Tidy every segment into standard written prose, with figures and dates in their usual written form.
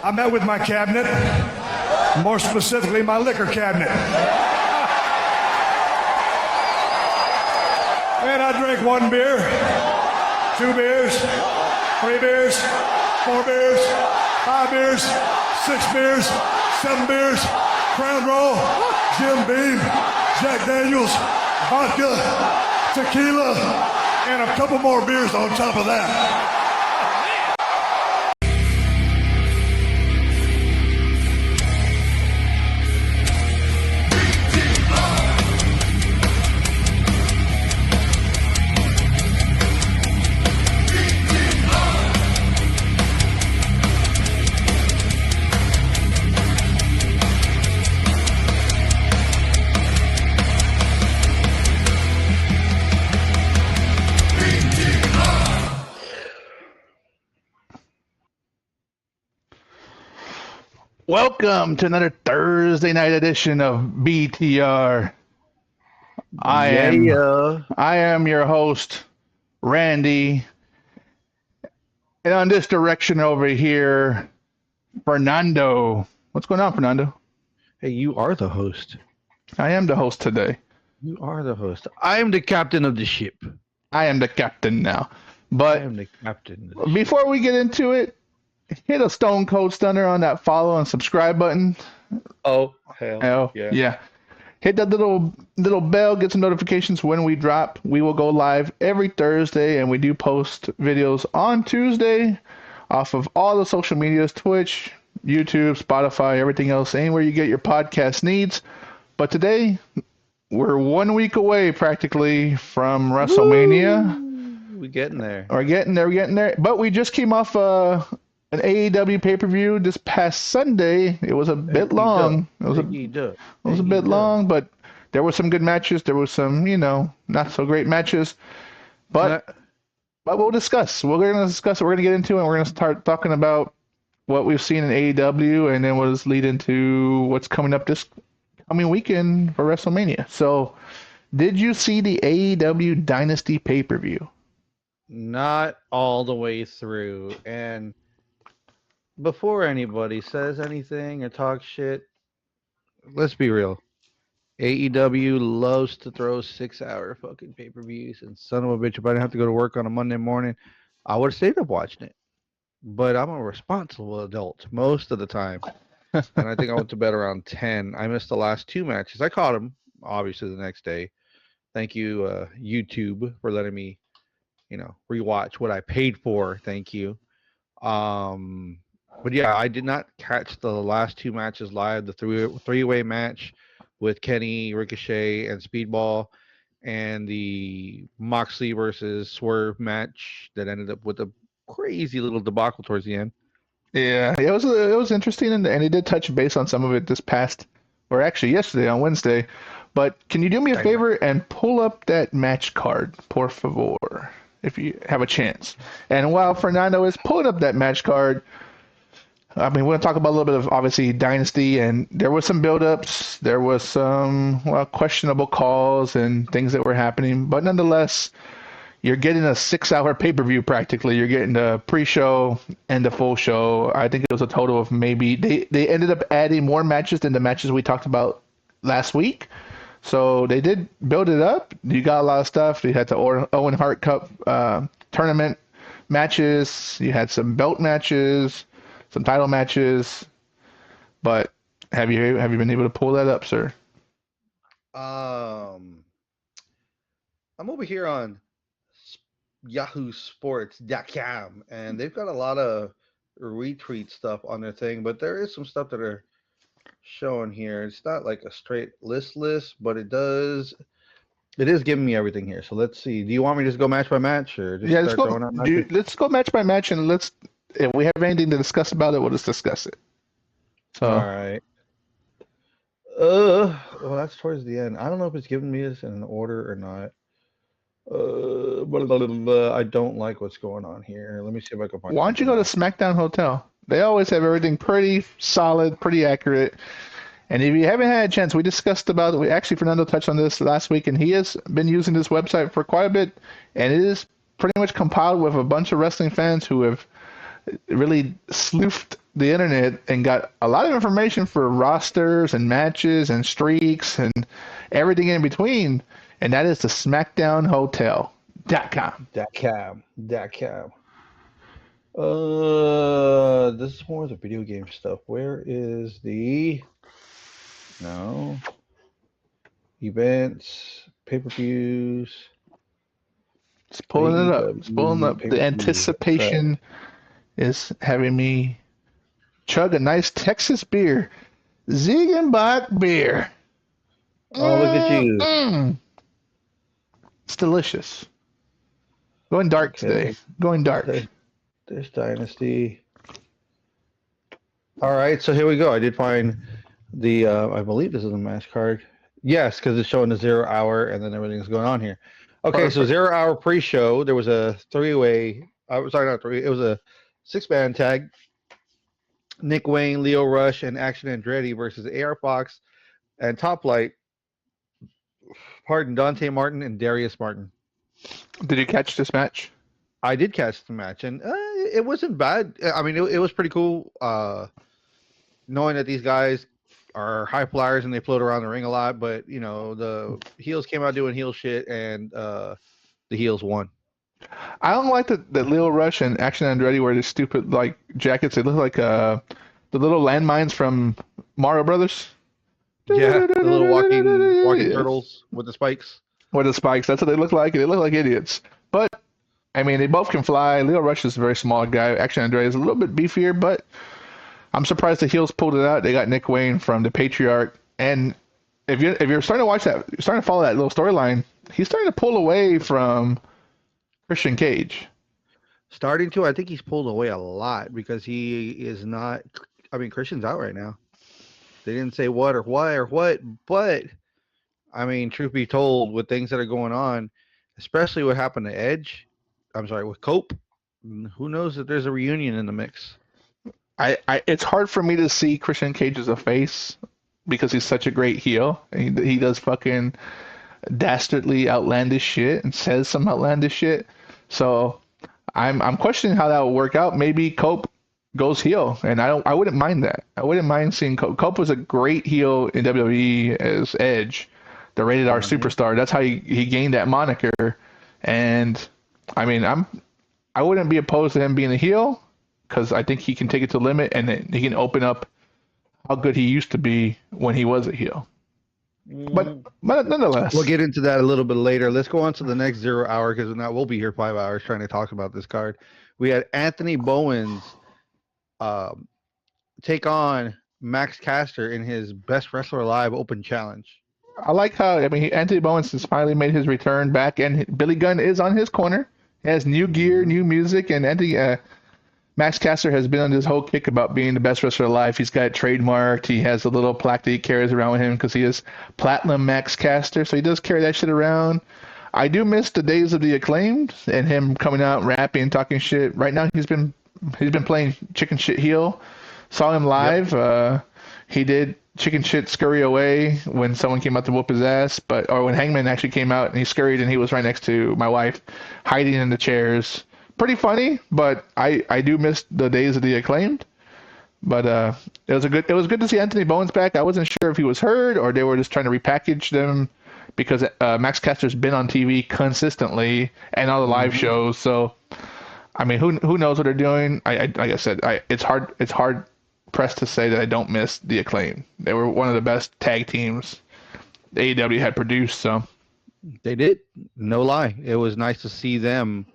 I met with my cabinet, more specifically my liquor cabinet. And I drank 1 beer, 2 beers, 3 beers, 4 beers, 5 beers, 6 beers, 7 beers, Crown Royal, Jim Beam, Jack Daniels, vodka, tequila, and a couple more beers on top of that. Welcome to another Thursday night edition of BTR. I am your host, Randy. And on this direction over here, Fernando. What's going on, Fernando? Hey, you are the host. I am the host today. You are the host. I am the captain of the ship. I am the captain now. But I am the captain. Before we get into it, hit a Stone Cold Stunner on that follow and subscribe button. Oh, hell yeah. Hit that little bell, get some notifications when we drop. We will go live every Thursday, and we do post videos on Tuesday off of all the social medias, Twitch, YouTube, Spotify, everything else, anywhere you get your podcast needs. But today, we're 1 week away practically from WrestleMania. We're getting there. We're getting there. But we just came off an AEW pay-per-view this past Sunday. It was a bit long. It was a bit long, but there were some good matches. There was some, not so great matches. But we'll discuss. We're going to discuss it. We're going to get into it. And we're going to start talking about what we've seen in AEW, and then we'll lead into what's coming up this coming weekend for WrestleMania. So, did you see the AEW Dynasty pay-per-view? Not all the way through. And before anybody says anything or talks shit, let's be real. AEW loves to throw 6-hour fucking pay-per-views, and son of a bitch, if I didn't have to go to work on a Monday morning, I would have stayed up watching it. But I'm a responsible adult most of the time, and I think I went to bed around 10. I missed the last 2 matches. I caught them, obviously, the next day. Thank you, YouTube, for letting me, rewatch what I paid for. Thank you. But yeah, I did not catch the last 2 matches live. The three-way match with Kenny, Ricochet, and Speedball, and the Moxley versus Swerve match that ended up with a crazy little debacle towards the end. Yeah, it was interesting, and it did touch base on some of it yesterday on Wednesday. But can you do me a favor and pull up that match card, por favor, if you have a chance? And while Fernando is pulling up that match card, I mean, we're going to talk about a little bit of, obviously, Dynasty, and there was some build-ups. There was some questionable calls and things that were happening. But nonetheless, you're getting a 6-hour pay-per-view practically. You're getting the pre-show and the full show. I think it was a total of maybe they ended up adding more matches than the matches we talked about last week. So they did build it up. You got a lot of stuff. You had the Owen Hart Cup tournament matches. You had some belt matches, some title matches. But have you been able to pull that up, sir? I'm over here on yahoosports.com, and they've got a lot of retweet stuff on their thing, but there is some stuff that are showing here. It's not like a straight list, but it is giving me everything here. So let's see. Do you want me to just go match by match, or just let's go match by match, and if we have anything to discuss about it, we'll just discuss it. So all right. Well, that's towards the end. I don't know if it's giving me this in an order or not. I don't like what's going on here. Let me see if I can find. Why don't you go to SmackDown Hotel? They always have everything pretty solid, pretty accurate. And if you haven't had a chance, we discussed about it. Actually, Fernando touched on this last week, and he has been using this website for quite a bit. And it is pretty much compiled with a bunch of wrestling fans who have really sleuthed the internet and got a lot of information for rosters and matches and streaks and everything in between. And that is the SmackDownHotel.com. .com. This is more of the video game stuff. Where is the events, pay-per-views? It's pulling it up. AEW It's pulling up. The anticipation is having me chug a nice Texas beer. Ziegenbach beer. Oh, look at you. It's delicious. Going dark today. Going dark. There's Dynasty. All right, so here we go. I did find the, I believe this is a match card. Yes, because it's showing the 0 hour and then everything's going on here. Okay, perfect. So 0 hour pre-show. There was a three-way. Sorry, not three. It was a 6-man tag. Nick Wayne, Lio Rush, and Action Andretti versus AR Fox and Top Flight. Dante Martin and Darius Martin. Did you catch this match? I did catch the match, and it wasn't bad. I mean, it was pretty cool knowing that these guys are high flyers and they float around the ring a lot, but, you know, the heels came out doing heel shit, and the heels won. I don't like that Lio Rush and Action Andretti wear these stupid, like, jackets. They look like the little landmines from Mario Brothers. Yeah, the little walking turtles with the spikes. With the spikes. That's what they look like. They look like idiots. But, I mean, they both can fly. Lio Rush is a very small guy. Action Andretti is a little bit beefier, but I'm surprised the heels pulled it out. They got Nick Wayne from the Patriarch. And if you're starting to watch that, you're starting to follow that little storyline, he's starting to pull away from Christian Cage. Starting to. I think he's pulled away a lot because he is not. I mean, Christian's out right now. They didn't say what or why or what, but I mean, truth be told, with things that are going on, especially what happened to Edge, with Cope, who knows if there's a reunion in the mix. It's hard for me to see Christian Cage as a face because he's such a great heel. He does fucking dastardly, outlandish shit and says some outlandish shit. So I'm questioning how that will work out. Maybe Cope goes heel, and I wouldn't mind that. I wouldn't mind seeing Cope. Cope was a great heel in WWE as Edge, the rated R superstar. That's how he gained that moniker. And I mean, I wouldn't be opposed to him being a heel because I think he can take it to the limit, and he can open up how good he used to be when he was a heel. But nonetheless, we'll get into that a little bit later. Let's go on to the next 0 hour because now we'll be here 5 hours trying to talk about this card. We had Anthony Bowens take on Max Caster in his Best Wrestler Alive Open Challenge. I like how, Anthony Bowens has finally made his return back, and Billy Gunn is on his corner. He has new gear, new music, and Max Caster has been on this whole kick about being the best wrestler alive. He's got it trademarked. He has a little plaque that he carries around with him because he is Platinum Max Caster, so he does carry that shit around. I do miss the days of the Acclaimed and him coming out, rapping, talking shit. Right now, he's been playing chicken shit heel. Saw him live. Yep. He did chicken shit scurry away when someone came out to whoop his ass, or when Hangman actually came out and he scurried and he was right next to my wife, hiding in the chairs. Pretty funny, but I do miss the days of the Acclaimed. But it was good to see Anthony Bowens back. I wasn't sure if he was hurt or they were just trying to repackage them because Max Caster's been on TV consistently and all the live shows. So I mean, who knows what they're doing? Like I said, it's hard pressed to say that I don't miss the Acclaim. They were one of the best tag teams AEW had produced. So they did, no lie. It was nice to see them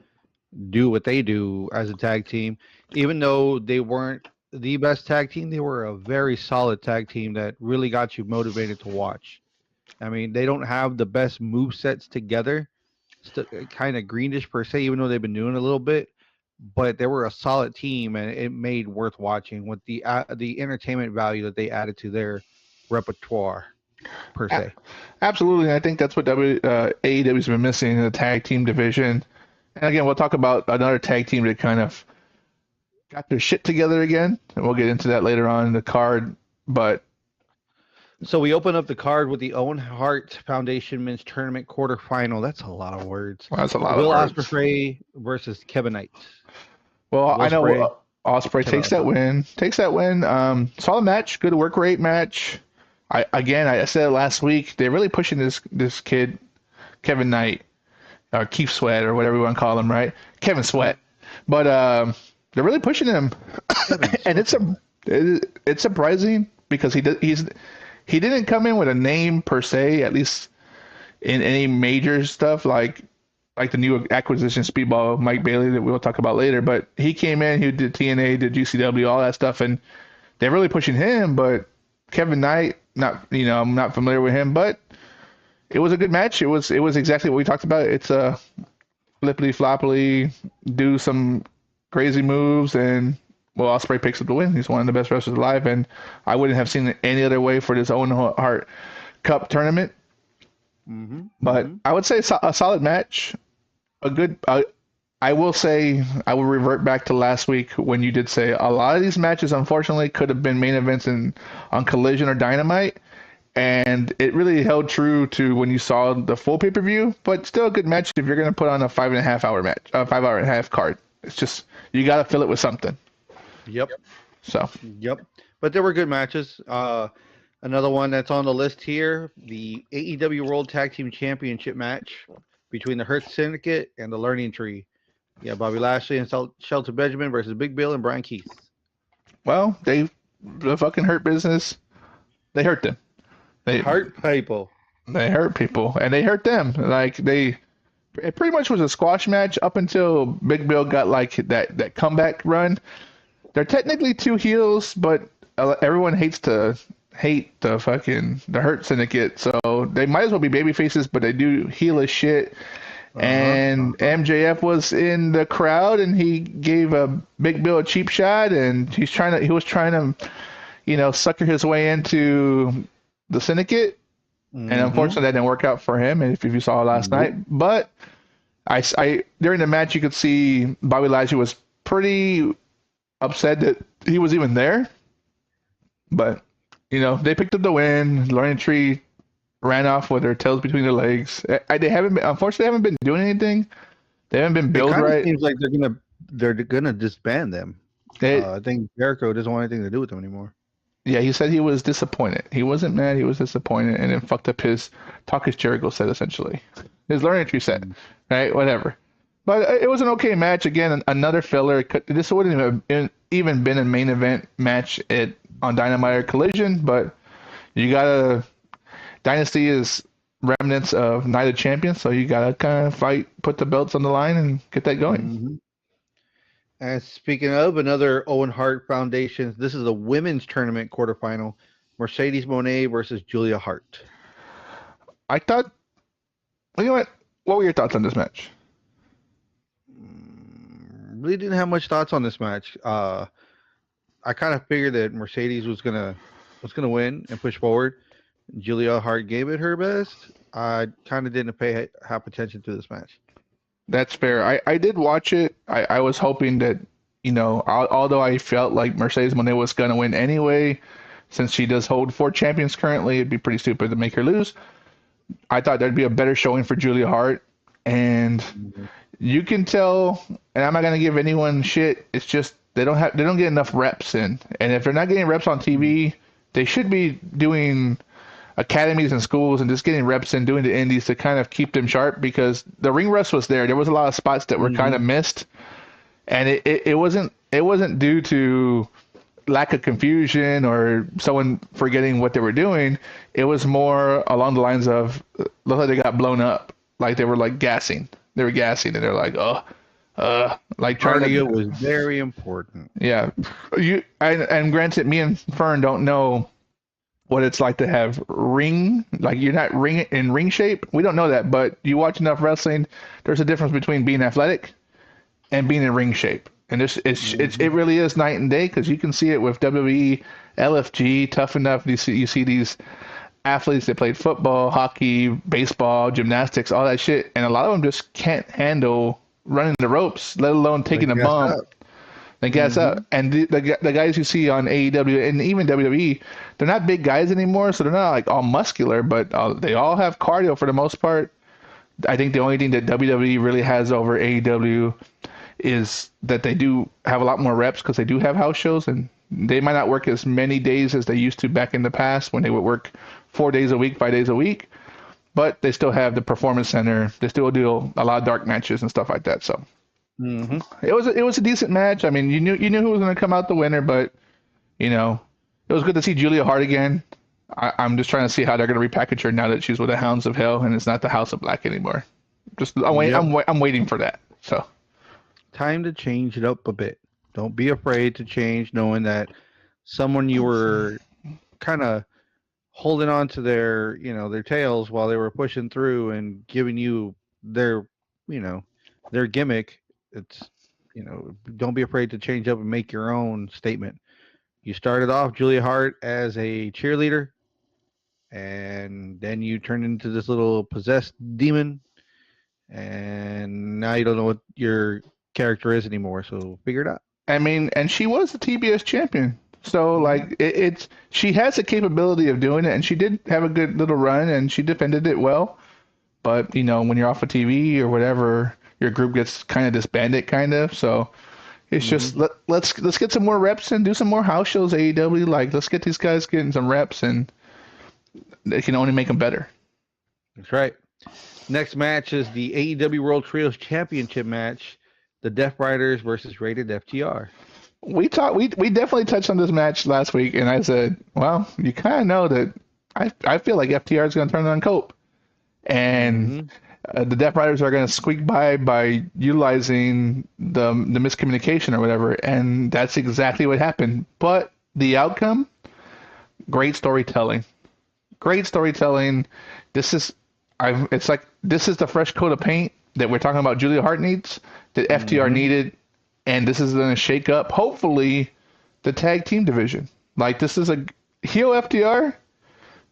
do what they do as a tag team, even though they weren't the best tag team. They were a very solid tag team that really got you motivated to watch. I mean, they don't have the best move sets together, kind of greenish per se, even though they've been doing a little bit. But they were a solid team, and it made worth watching with the entertainment value that they added to their repertoire, per se. Absolutely, I think that's what AEW's been missing in the tag team division. And again, we'll talk about another tag team that kind of got their shit together again, and we'll get into that later on in the card. But so we open up the card with the Owen Hart Foundation Men's Tournament quarterfinal. That's a lot of words. Well, that's a lot Will of words. Ospreay versus Kevin Knight. Well, I know Ospreay takes that win. Solid match, good work rate match. I said it last week. They're really pushing this kid, Kevin Knight, or Keith Sweat, or whatever you want to call him, right? Kevin Sweat. But they're really pushing him, and it's surprising because he didn't come in with a name per se, at least in any major stuff like the new acquisition Speedball Mike Bailey that we'll talk about later. But he came in, he did TNA, did GCW, all that stuff, and they're really pushing him. But Kevin Knight, I'm not familiar with him, but it was a good match. It was exactly what we talked about. It's a flippity floppily, do some crazy moves, and Ospreay picks up the win. He's one of the best wrestlers alive, and I wouldn't have seen it any other way for this Owen Hart Cup tournament. But I would say a solid match. A good. I will say I will revert back to last week when you did say a lot of these matches, unfortunately, could have been main events on Collision or Dynamite, and it really held true to when you saw the full pay-per-view. But still a good match if you're going to put on a 5.5 hour match, a 5 hour and a half card. It's just you got to fill it with something. Yep. So. Yep. But there were good matches. Another one that's on the list here, the AEW World Tag Team Championship match between the Hurt Syndicate and the Learning Tree. Yeah, Bobby Lashley and Shelton Benjamin versus Big Bill and Brian Keith. Well, the fucking Hurt Business, they hurt them. They hurt people. They hurt people, and they hurt them. It pretty much was a squash match up until Big Bill got like that comeback run. They're technically two heels, but everyone hates the Hurt Syndicate, so they might as well be baby faces, but they do heel as shit. And MJF was in the crowd, and he gave a Big Bill a cheap shot, and he was trying to, sucker his way into the Syndicate, and unfortunately that didn't work out for him. And if you saw last night, but I during the match you could see Bobby Lashley was pretty upset that he was even there, but they picked up the win. Learning Tree ran off with their tails between their legs. They haven't been doing anything. They haven't been billed right. It seems like they're gonna disband them. I think Jericho doesn't want anything to do with them anymore. Yeah, he said he was disappointed. He wasn't mad. He was disappointed, and then fucked up his talk as Jericho said, essentially. His Learning Tree said, right? Whatever. But it was an okay match. Again, another filler. This wouldn't have even been a main event match on Dynamite or Collision, but you gotta. Dynasty is remnants of Night of Champions, so you gotta kind of fight, put the belts on the line, and get that going. And speaking of another Owen Hart Foundation, this is a women's tournament quarterfinal: Mercedes Moné versus Julia Hart. I thought, what were your thoughts on this match? Really didn't have much thoughts on this match. I kind of figured that Mercedes was gonna win and push forward. Julia Hart gave it her best. I kind of didn't pay half attention to this match. That's fair. I did watch it. I was hoping that, although I felt like Mercedes Moné was going to win anyway, since she does hold 4 champions currently, it'd be pretty stupid to make her lose. I thought there'd be a better showing for Julia Hart. And you can tell, and I'm not going to give anyone shit, it's just they don't get enough reps in. And if they're not getting reps on TV, they should be doing academies and schools and just getting reps in, doing the indies to kind of keep them sharp, because the ring rust was there. There was a lot of spots that were kind of missed, and it wasn't due to lack of confusion or someone forgetting what they were doing. It was more along the lines of looked like they got blown up, like they were like gassing. They were gassing, and they're like, like cardio was very important. Yeah, and granted, me and Fern don't know what it's like to have you're not in ring shape. We don't know that, but you watch enough wrestling, there's a difference between being athletic and being in ring shape. And it really is night and day, because you can see it with WWE, LFG, Tough Enough. You see these athletes that played football, hockey, baseball, gymnastics, all that shit, and a lot of them just can't handle running the ropes, let alone taking a bump. They gas up. And the guys you see on AEW and even WWE, they're not big guys anymore, so they're not like all muscular, but they all have cardio for the most part. I think the only thing that WWE really has over AEW is that they do have a lot more reps because they do have house shows, and they might not work as many days as they used to back in the past when they would work 4 days a week, 5 days a week. But they still have the performance center. They still do a lot of dark matches and stuff like that. So it was a decent match. I mean, you knew who was going to come out the winner, but it was good to see Julia Hart again. I'm just trying to see how they're going to repackage her now that she's with the Hounds of Hell and it's not the House of Black anymore. I'm waiting for that. So time to change it up a bit. Don't be afraid to change, knowing that someone you were kind of holding on to their tails while they were pushing through and giving you their gimmick. It's don't be afraid to change up and make your own statement. You started off Julia Hart as a cheerleader, and then you turned into this little possessed demon, and now you don't know what your character is anymore. So figure it out. I mean, and she was the TBS champion. So like she has the capability of doing it, and she did have a good little run, and she defended it well. But when you're off of TV or whatever, your group gets kind of disbanded, kind of. So it's just let's get some more reps and do some more house shows. AEW, like let's get these guys getting some reps, and they can only make them better. That's right. Next match is the AEW World Trios Championship match: the Death Riders versus Rated FTR. We definitely touched on this match last week, and I said, well, you kind of know that I feel like FTR is going to turn on Cope, and the Death Riders are going to squeak by utilizing the miscommunication or whatever, and that's exactly what happened. But the outcome, great storytelling. This is the fresh coat of paint that we're talking about Julia Hart needs, that FTR needed. And this is going to shake up, hopefully, the tag team division. Like, this is a heel FTR.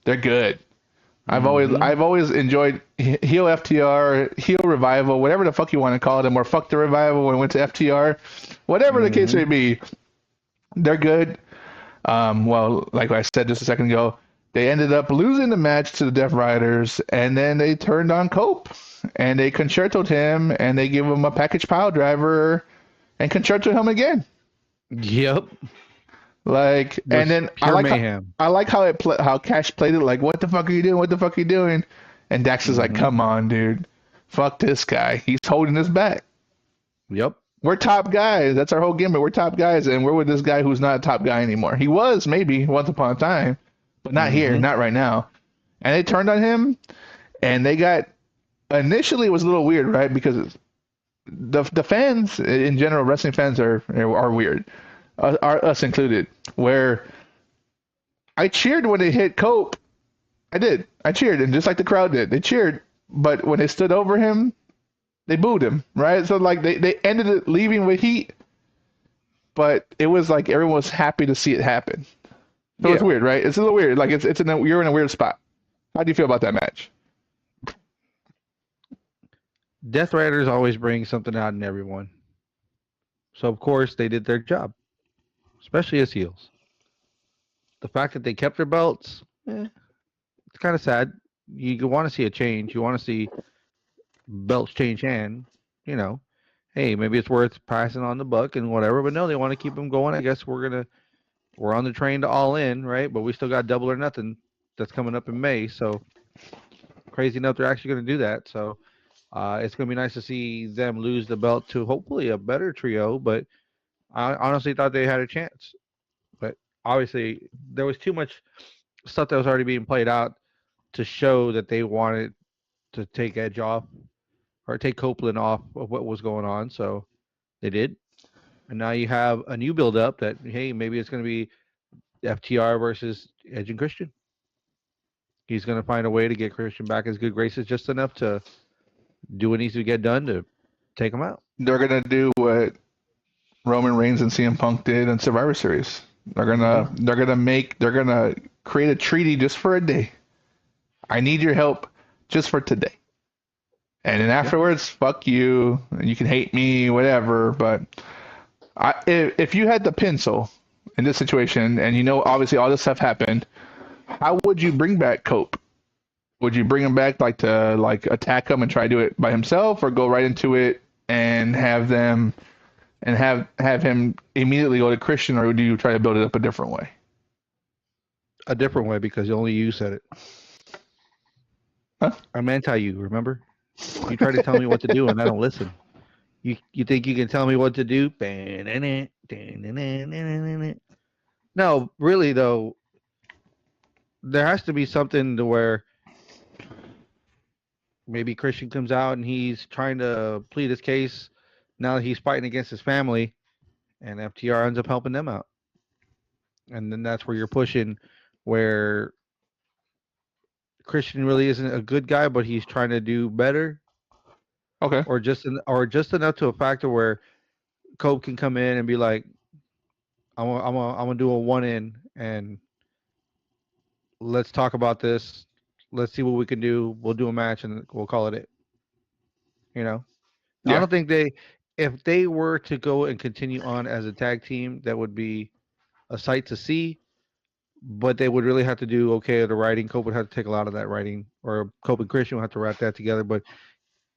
They're good. I've always enjoyed heel FTR, heel revival, whatever the fuck you want to call them, or fuck the revival when it went to FTR, whatever the case may be. They're good. Well, like I said just a second ago, they ended up losing the match to the Death Riders, and then they turned on Cope, and they concertoed him, and they give him a package pile driver. And concerto him again. Yep. Like, and then I like how Cash played it. Like, what the fuck are you doing? What the fuck are you doing? And Dax is like, come on, dude. Fuck this guy. He's holding us back. Yep. We're top guys. That's our whole gimmick. We're top guys, and we're with this guy who's not a top guy anymore. He was maybe once upon a time, but not here, not right now. And they turned on him, and they got. Initially, it was a little weird, right? Because the fans in general, wrestling fans are weird, are us included. Where I cheered when they hit Cope, I cheered, and just like the crowd did, they cheered. But when they stood over him, they booed him, right? So like they ended it leaving with heat, but it was like everyone was happy to see it happen. So it's weird, right? It's a little weird. Like you're in a weird spot. How do you feel about that match? Death Riders always bring something out in everyone. So, of course, they did their job, especially as heels. The fact that they kept their belts, it's kind of sad. You want to see a change. You want to see belts change hand. Hey, maybe it's worth passing on the buck and whatever. But no, they want to keep them going. I guess we're on the train to All In, right? But we still got Double or Nothing that's coming up in May. So, crazy enough, they're actually going to do that. So, it's going to be nice to see them lose the belt to hopefully a better trio, but I honestly thought they had a chance. But obviously, there was too much stuff that was already being played out to show that they wanted to take Edge off or take Copeland off of what was going on. So they did. And now you have a new build-up that, hey, maybe it's going to be FTR versus Edge and Christian. He's going to find a way to get Christian back his good graces just enough to do what needs to get done to take him out. They're gonna do what Roman Reigns and CM Punk did in Survivor Series. They're gonna create a treaty just for a day. I need your help just for today. And then afterwards, fuck you. You can hate me, whatever. But if you had the pencil in this situation, and obviously all this stuff happened, how would you bring back Cope? Would you bring him back to attack him and try to do it by himself, or go right into it and have them and have him immediately go to Christian, or do you try to build it up a different way? A different way, because only you said it. Huh? I'm anti you, remember? You try to tell me what to do and I don't listen. You think you can tell me what to do? No, really though, there has to be something to where maybe Christian comes out and he's trying to plead his case now that he's fighting against his family, and FTR ends up helping them out. And then that's where you're pushing, where Christian really isn't a good guy, but he's trying to do better, Okay. or just enough to a factor where Cope can come in and be like, I'm gonna do a one in and let's talk about this. Let's see what we can do. We'll do a match and we'll call it. You know, I Yeah. don't think if they were to go and continue on as a tag team, that would be a sight to see. But they would really have to do okay at the writing. Cope would have to take a lot of that writing, or Cope and Christian would have to wrap that together. But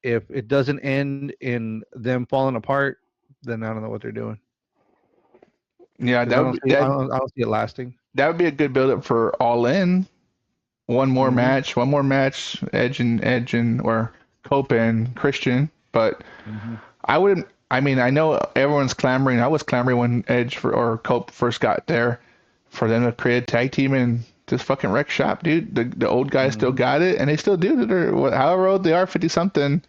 if it doesn't end in them falling apart, then I don't know what they're doing. Yeah, Because I don't see it lasting. that would be a good build up for All In. One more match, Edge and or Cope and Christian. But I wouldn't. I mean, I know everyone's clamoring. I was clamoring when or Cope first got there for them to create a tag team and just fucking wreck shop, dude. The old guys still got it, and they still do. They're however old they are, 50 something.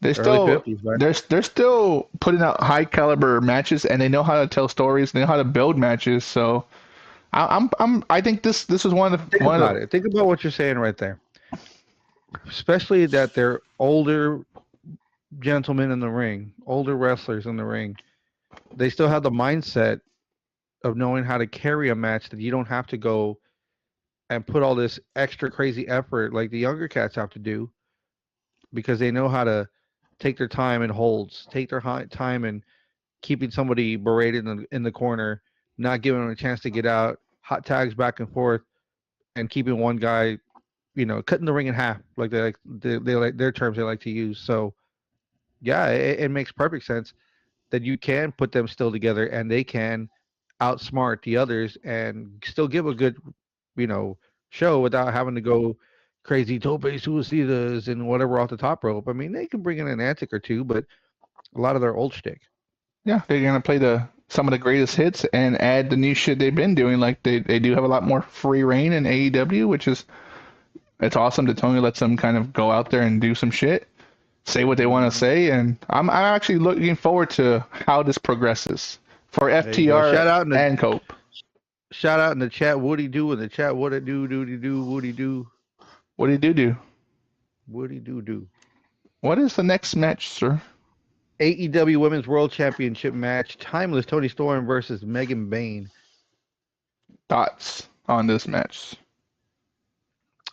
They still 50s, right? they're still putting out high caliber matches, and they know how to tell stories. They know how to build matches. So I think this is one of the Think about what you're saying right there. Especially that they're older gentlemen in the ring, older wrestlers in the ring. They still have the mindset of knowing how to carry a match, that you don't have to go and put all this extra crazy effort like the younger cats have to do, because they know how to take their time in holds, take their time in keeping somebody berated in the corner, not giving them a chance to get out, hot tags back and forth, and keeping one guy, cutting the ring in half, like they like their terms they like to use. So yeah, it makes perfect sense that you can put them still together and they can outsmart the others and still give a good, show without having to go crazy tope suicidas and whatever off the top rope. I mean, they can bring in an antic or two, but a lot of their old shtick. Yeah, they're gonna play some of the greatest hits and add the new shit they've been doing. Like they do have a lot more free reign in AEW, which is it's awesome that Tony lets them kind of go out there and do some shit, say what they want to say, and I'm actually looking forward to how this progresses for FTR and Cope. Shout out in the chat, Woody do in the chat. What it do, Woody do. What did you do? Woody do. What is the next match, sir? AEW Women's World Championship match, Timeless Tony Storm versus Megan Bayne. Thoughts on this match?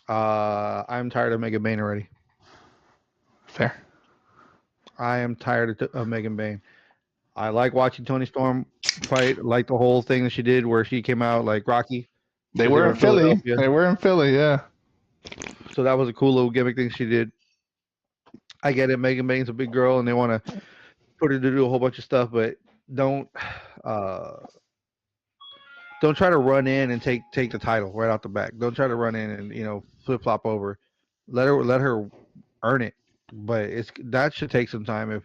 I'm tired of Megan Bayne already. Fair. I am tired of Megan Bayne. I like watching Tony Storm fight, like the whole thing that she did where she came out like Rocky. They were in Philly. They were in Philly, yeah. So that was a cool little gimmick thing she did. I get it. Megan Bayne's a big girl, and they want to put her to do a whole bunch of stuff, but don't try to run in and take the title right out the back. Don't try to run in and flip flop over. Let her earn it. But that should take some time. If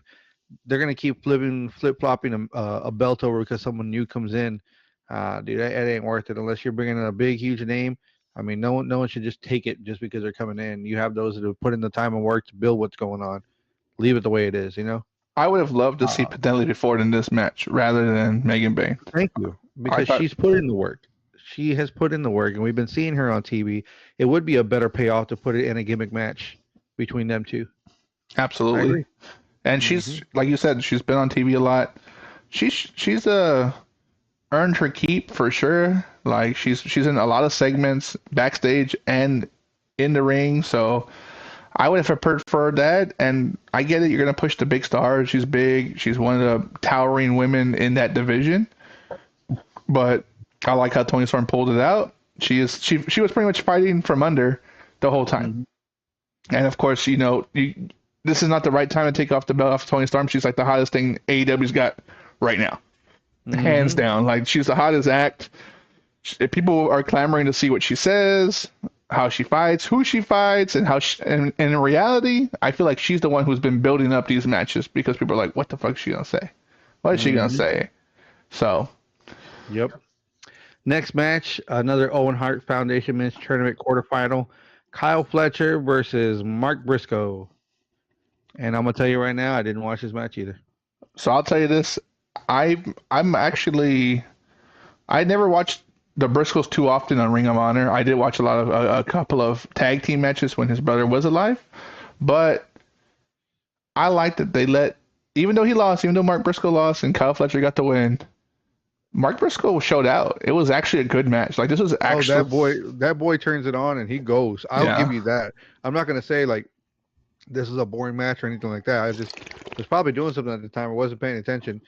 they're gonna keep flip flopping a belt over because someone new comes in, dude, that ain't worth it. Unless you're bringing in a big huge name. I mean, no one should just take it just because they're coming in. You have those that have put in the time and work to build what's going on. Leave it the way it is, I would have loved to see Penelope Ford in this match rather than Megan Bayne. Thank you, because she's put in the work. She has put in the work, and we've been seeing her on TV. It would be a better payoff to put it in a gimmick match between them two. Absolutely. And she's like you said, she's been on TV a lot. She's earned her keep for sure. Like she's in a lot of segments backstage and in the ring. So I would have preferred that. And I get it. You're gonna push the big star. She's big. She's one of the towering women in that division. But I like how Toni Storm pulled it out. She was pretty much fighting from under the whole time. And of course, this is not the right time to take off the belt off Toni Storm. She's like the hottest thing AEW's got right now, hands down. Like she's the hottest act. People are clamoring to see what she says, how she fights, who she fights, and how. And in reality, I feel like she's the one who's been building up these matches because people are like, "What the fuck is she gonna say? What is she gonna say?" So, Yep. Next match, another Owen Hart Foundation Men's Tournament quarterfinal. Kyle Fletcher versus Mark Briscoe. And I'm gonna tell you right now, I didn't watch this match either. so I'll tell you this: I'm actually I never watched the Briscoes too often on Ring of Honor. I did watch a couple of tag team matches when his brother was alive, but I like that they let, even though Mark Briscoe lost and Kyle Fletcher got the win, Mark Briscoe showed out. It was actually a good match. Like this was actually that boy turns it on and he goes. I'll give you that. I'm not gonna say like this is a boring match or anything like that. I just was probably doing something at the time. I wasn't paying attention.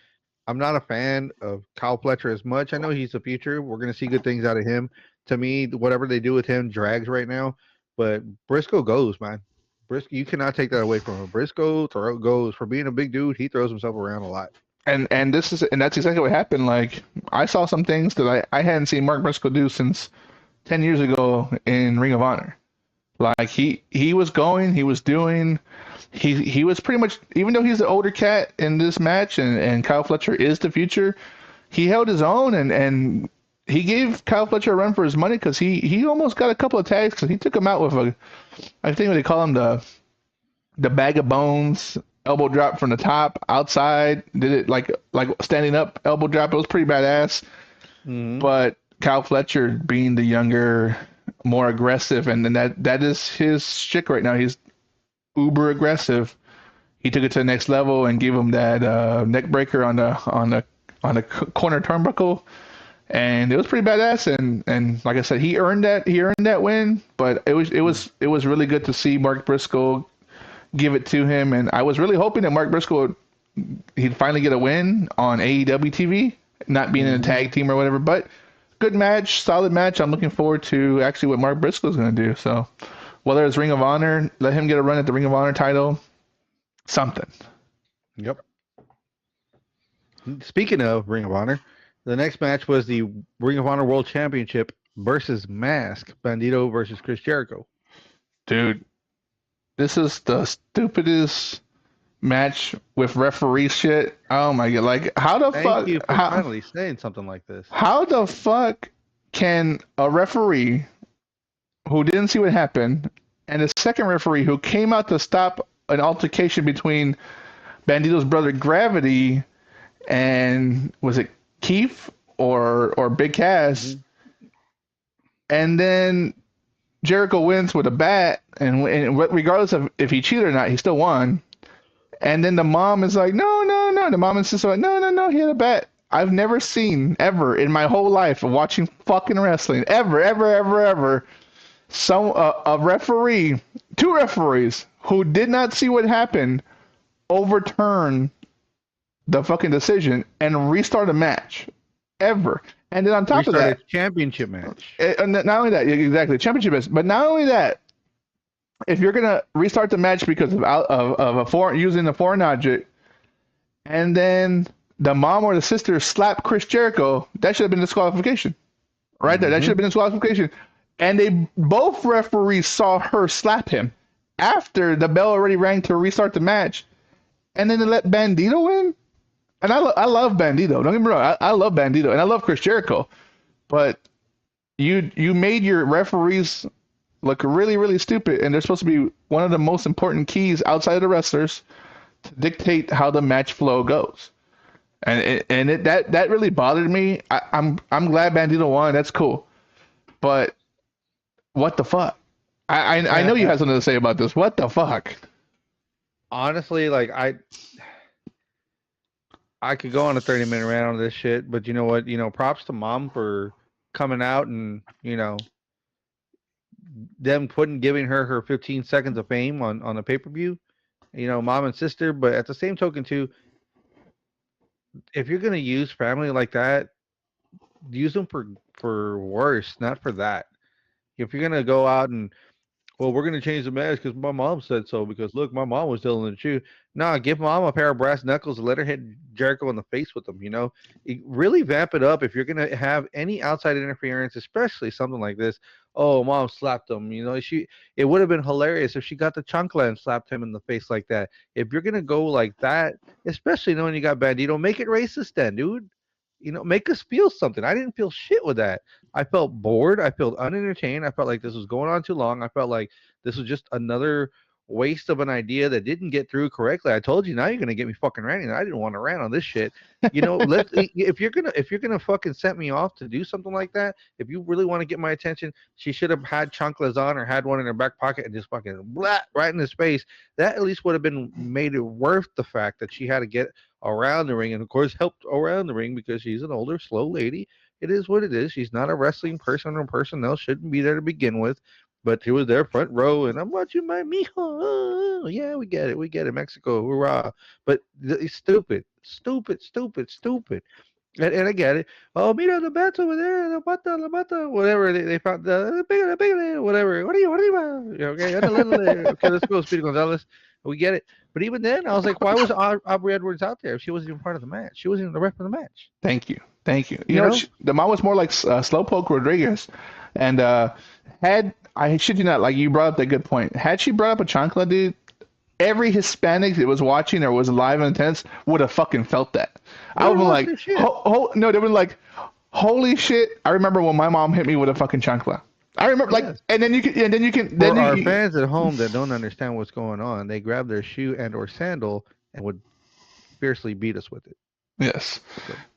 I'm not a fan of Kyle Fletcher as much. I know he's the future. We're gonna see good things out of him. To me, whatever they do with him drags right now. But Briscoe goes, man. Briscoe, you cannot take that away from him. Briscoe goes for being a big dude. He throws himself around a lot. and that's exactly what happened. Like I saw some things that I hadn't seen Mark Briscoe do since 10 years ago in Ring of Honor. Like he was going, he was doing, he was pretty much, even though he's the older cat in this match and Kyle Fletcher is the future, he held his own and he gave Kyle Fletcher a run for his money because he almost got a couple of tags because he took him out with I think what they call him, the bag of bones elbow drop from the top outside, did it like standing up elbow drop. It was pretty badass. But Kyle Fletcher being the younger, more aggressive, and then that is his shtick right now. He's uber aggressive. He took it to the next level and gave him that neck breaker on the corner turnbuckle, and it was pretty badass. And like I said, he earned that win. But it was really good to see Mark Briscoe give it to him, and I was really hoping that Mark Briscoe he'd finally get a win on AEW TV, not being in a tag team or whatever. But good match, solid match. I'm looking forward to actually what Mark Briscoe's going to do. So whether it's Ring of Honor, let him get a run at the Ring of Honor title, something. Yep. Speaking of Ring of Honor, the next match was the Ring of Honor World Championship versus Mask, Bandito versus Chris Jericho. Dude, this is the stupidest match with referee shit. Oh my god! Like, how the fuck? Thank you for finally saying something like this. How the fuck can a referee who didn't see what happened and a second referee who came out to stop an altercation between Bandito's brother Gravity and was it Keith or Big Cass, and then Jericho wins with a bat, and regardless of if he cheated or not, he still won. And then the mom is like, no. The mom and sister are like, no, he had a bat. I've never seen ever in my whole life of watching fucking wrestling, ever, a referee, two referees who did not see what happened overturn the fucking decision and restart a match, ever. And then on top of that, championship match. Not only that, exactly, championship match. But not only that, if you're gonna restart the match because of using a foreign object, and then the mom or the sister slap Chris Jericho, that should have been disqualification, right there. That should have been disqualification. And they both referees saw her slap him after the bell already rang to restart the match, and then they let Bandito win. And I love Bandito. Don't get me wrong. I love Bandito and I love Chris Jericho, but you made your referees look really, really stupid, and they're supposed to be one of the most important keys outside of the wrestlers to dictate how the match flow goes. And that really bothered me. I'm glad Bandito won. That's cool, but what the fuck? I know you have something to say about this. What the fuck? Honestly, like I could go on a 30-minute rant on this shit, but you know what? Props to mom for coming out and, them giving her 15 seconds of fame on a pay-per-view, mom and sister. But at the same token too, if you're going to use family like that, use them for worse, not for that. If you're going to go out and well, we're gonna change the match because my mom said so. Because look, my mom was telling the truth. Nah, give mom a pair of brass knuckles and let her hit Jericho in the face with them. Really vamp it up if you're gonna have any outside interference, especially something like this. Oh, mom slapped him. It would have been hilarious if she got the chancla and slapped him in the face like that. If you're gonna go like that, especially knowing you got Bandito, make it racist then, dude. Make us feel something. I didn't feel shit with that. I felt bored. I felt unentertained. I felt like this was going on too long. I felt like this was just another waste of an idea that didn't get through correctly. I told you now you're gonna get me fucking ranting. I didn't want to rant on this shit. If you're gonna fucking set me off to do something like that, if you really want to get my attention, she should have had chanclas on or had one in her back pocket and just fucking blah right in his face. That at least would have been made it worth the fact that she had to get around the ring and of course helped around the ring because she's an older, slow lady. It is what it is. She's not a wrestling person or personnel. Shouldn't be there to begin with. But she was there front row, and I'm watching my mijo. Oh, yeah, we get it. We get it. Mexico, hurrah. But it's stupid. Stupid, stupid, stupid. And I get it. Oh, mira the bats over there, la mata, whatever. They found the big, whatever. What do you want? Okay, okay, let's go, Speedy Gonzalez. We get it. But even then, I was like, why was Aubrey Edwards out there if she wasn't even part of the match? She wasn't even the ref of the match. Thank you. You know? The mom was more like Slowpoke Rodriguez, and had I shit you not, like you brought up that good point. Had she brought up a chancla, dude, every Hispanic that was watching or was live in attendance would have fucking felt that. I would have been like, no, they would like, holy shit! I remember when my mom hit me with a fucking chancla. I remember, like, and then you can. For our fans at home that don't understand what's going on, they grab their shoe and or sandal and would fiercely beat us with it. Yes,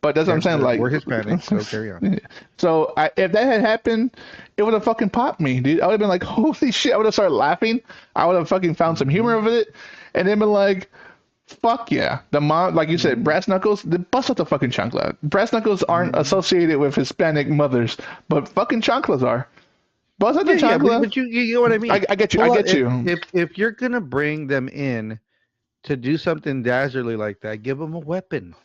but that's what I'm saying. Like, we're Hispanic, so carry on. So if that had happened, it would have fucking popped me, dude. I would have been like, holy shit! I would have started laughing. I would have fucking found some humor with it, and then been like, fuck yeah. The mom, like you said, brass knuckles. They bust out the fucking chancla. Brass knuckles aren't associated with Hispanic mothers, but fucking chanclas are. Bust out the chancla. But you know what I mean. I get you. I get you. If you're gonna bring them in to do something dazzlerly like that, give them a weapon.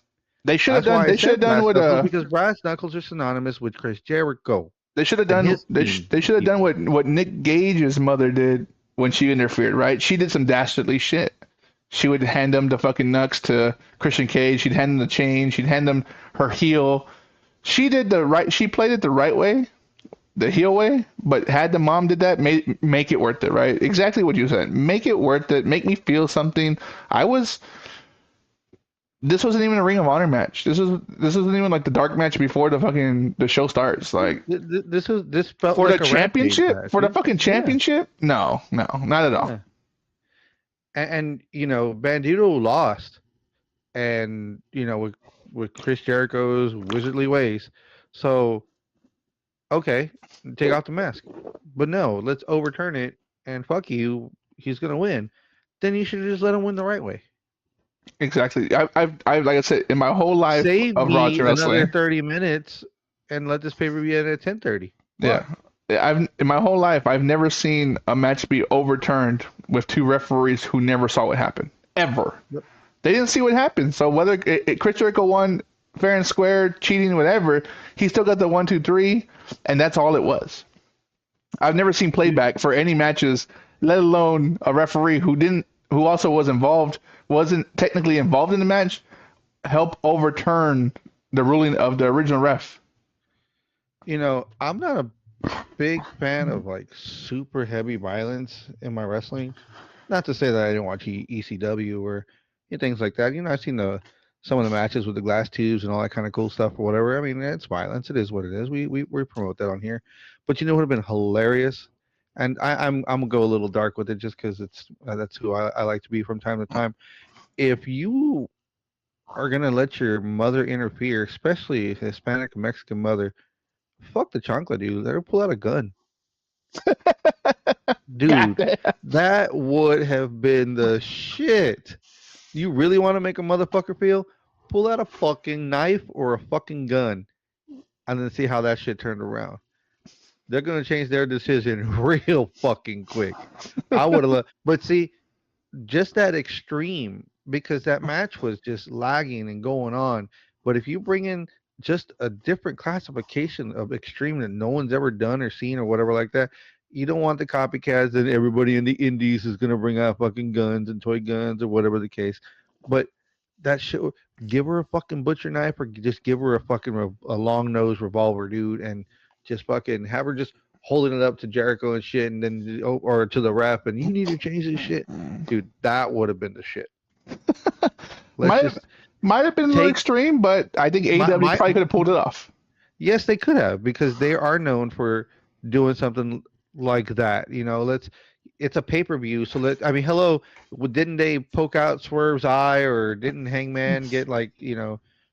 They should have done. They should have done with because brass knuckles are synonymous with Chris Jericho. They should have done. They should have done what Nick Gage's mother did when she interfered. Right? She did some dastardly shit. She would hand them the fucking nuts to Christian Cage. She'd hand them the chain. She'd hand them her heel. She did the right. She played it the right way, the heel way. But had the mom did that, make it worth it. Right? Exactly what you said. Make it worth it. Make me feel something. This wasn't even a Ring of Honor match. This wasn't even like the dark match before the show starts. Like this felt for like the championship, for the fucking championship. Yeah. No, not at all. Yeah. And Bandito lost, and with Chris Jericho's wizardly ways. So okay, take off the mask, but no, let's overturn it and fuck you. He's gonna win. Then you should just let him win the right way. Exactly. I've like I said, in my whole life Save of Raw wrestling, another 30 minutes and let this paper be at 10:30. Yeah. In my whole life, I've never seen a match be overturned with two referees who never saw what happened ever. Yep. They didn't see what happened. So whether Chris Jericho won fair and square, cheating, whatever, he still got the 1, 2, 3, and that's all it was. I've never seen playback for any matches, let alone a referee who also wasn't technically involved in the match, help overturn the ruling of the original ref. I'm not a big fan of like super heavy violence in my wrestling. Not to say that I didn't watch ECW or things like that. I've seen some of the matches with the glass tubes and all that kind of cool stuff or whatever. I mean, it's violence. It is what it is. We promote that on here. But what would have been hilarious, and I'm gonna go a little dark with it just because that's who I like to be from time to time. If you are gonna let your mother interfere, especially a Hispanic Mexican mother, fuck the chancla, dude. Let her pull out a gun. Dude, that would have been the shit. You really want to make a motherfucker feel? Pull out a fucking knife or a fucking gun and then see how that shit turned around. They're going to change their decision real fucking quick. I would have but see, just that extreme, because that match was just lagging and going on. But if you bring in just a different classification of extreme that no one's ever done or seen or whatever like that, You don't want the copycats that everybody in the indies is gonna bring out fucking guns and toy guns or whatever the case. But that shit, give her a fucking butcher knife or just give her a fucking a long nose revolver, dude, and just fucking have her just holding it up to Jericho and shit, and then or to the ref, and you need to change this shit, dude. That would have been the shit. Let's Might just have, might have been a little take extreme, but I think AEW my probably could have pulled it off. yes, they could have because they are known for doing something like that. You know, it's a pay-per-view, so I mean, hello, didn't they poke out Swerve's eye or didn't Hangman get like,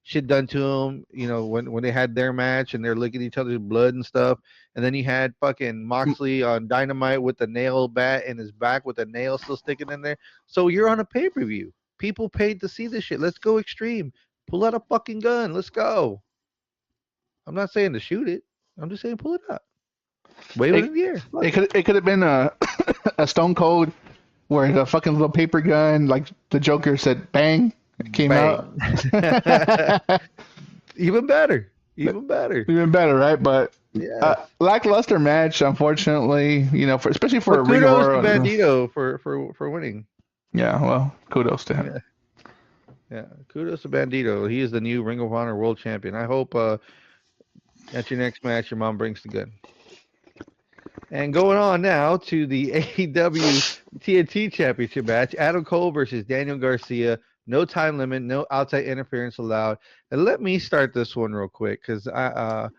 shit done to him, when they had their match and they're licking each other's blood and stuff. And then you had fucking Moxley on Dynamite with the nail bat in his back with the nail still sticking in there. So you're on a pay-per-view. People paid to see this shit. Let's go extreme. Pull out a fucking gun. Let's go. I'm not saying to shoot it. I'm just saying pull it out. Wave it in the air. It could have been a a Stone Cold where the fucking little paper gun, like the Joker said, bang, it came Bang. out. Even better. Even better. Even better, right? But Yeah. lackluster match, unfortunately. Especially for a Ring of Kudos to Honor. Bandito for winning. Yeah, well, kudos to him. Yeah. Kudos to Bandito. He is the new Ring of Honor World Champion. I hope at your next match your mom brings the gun. And going on now to the AEW TNT Championship match, Adam Cole versus Daniel Garcia. No time limit, no outside interference allowed. And let me start this one real quick because the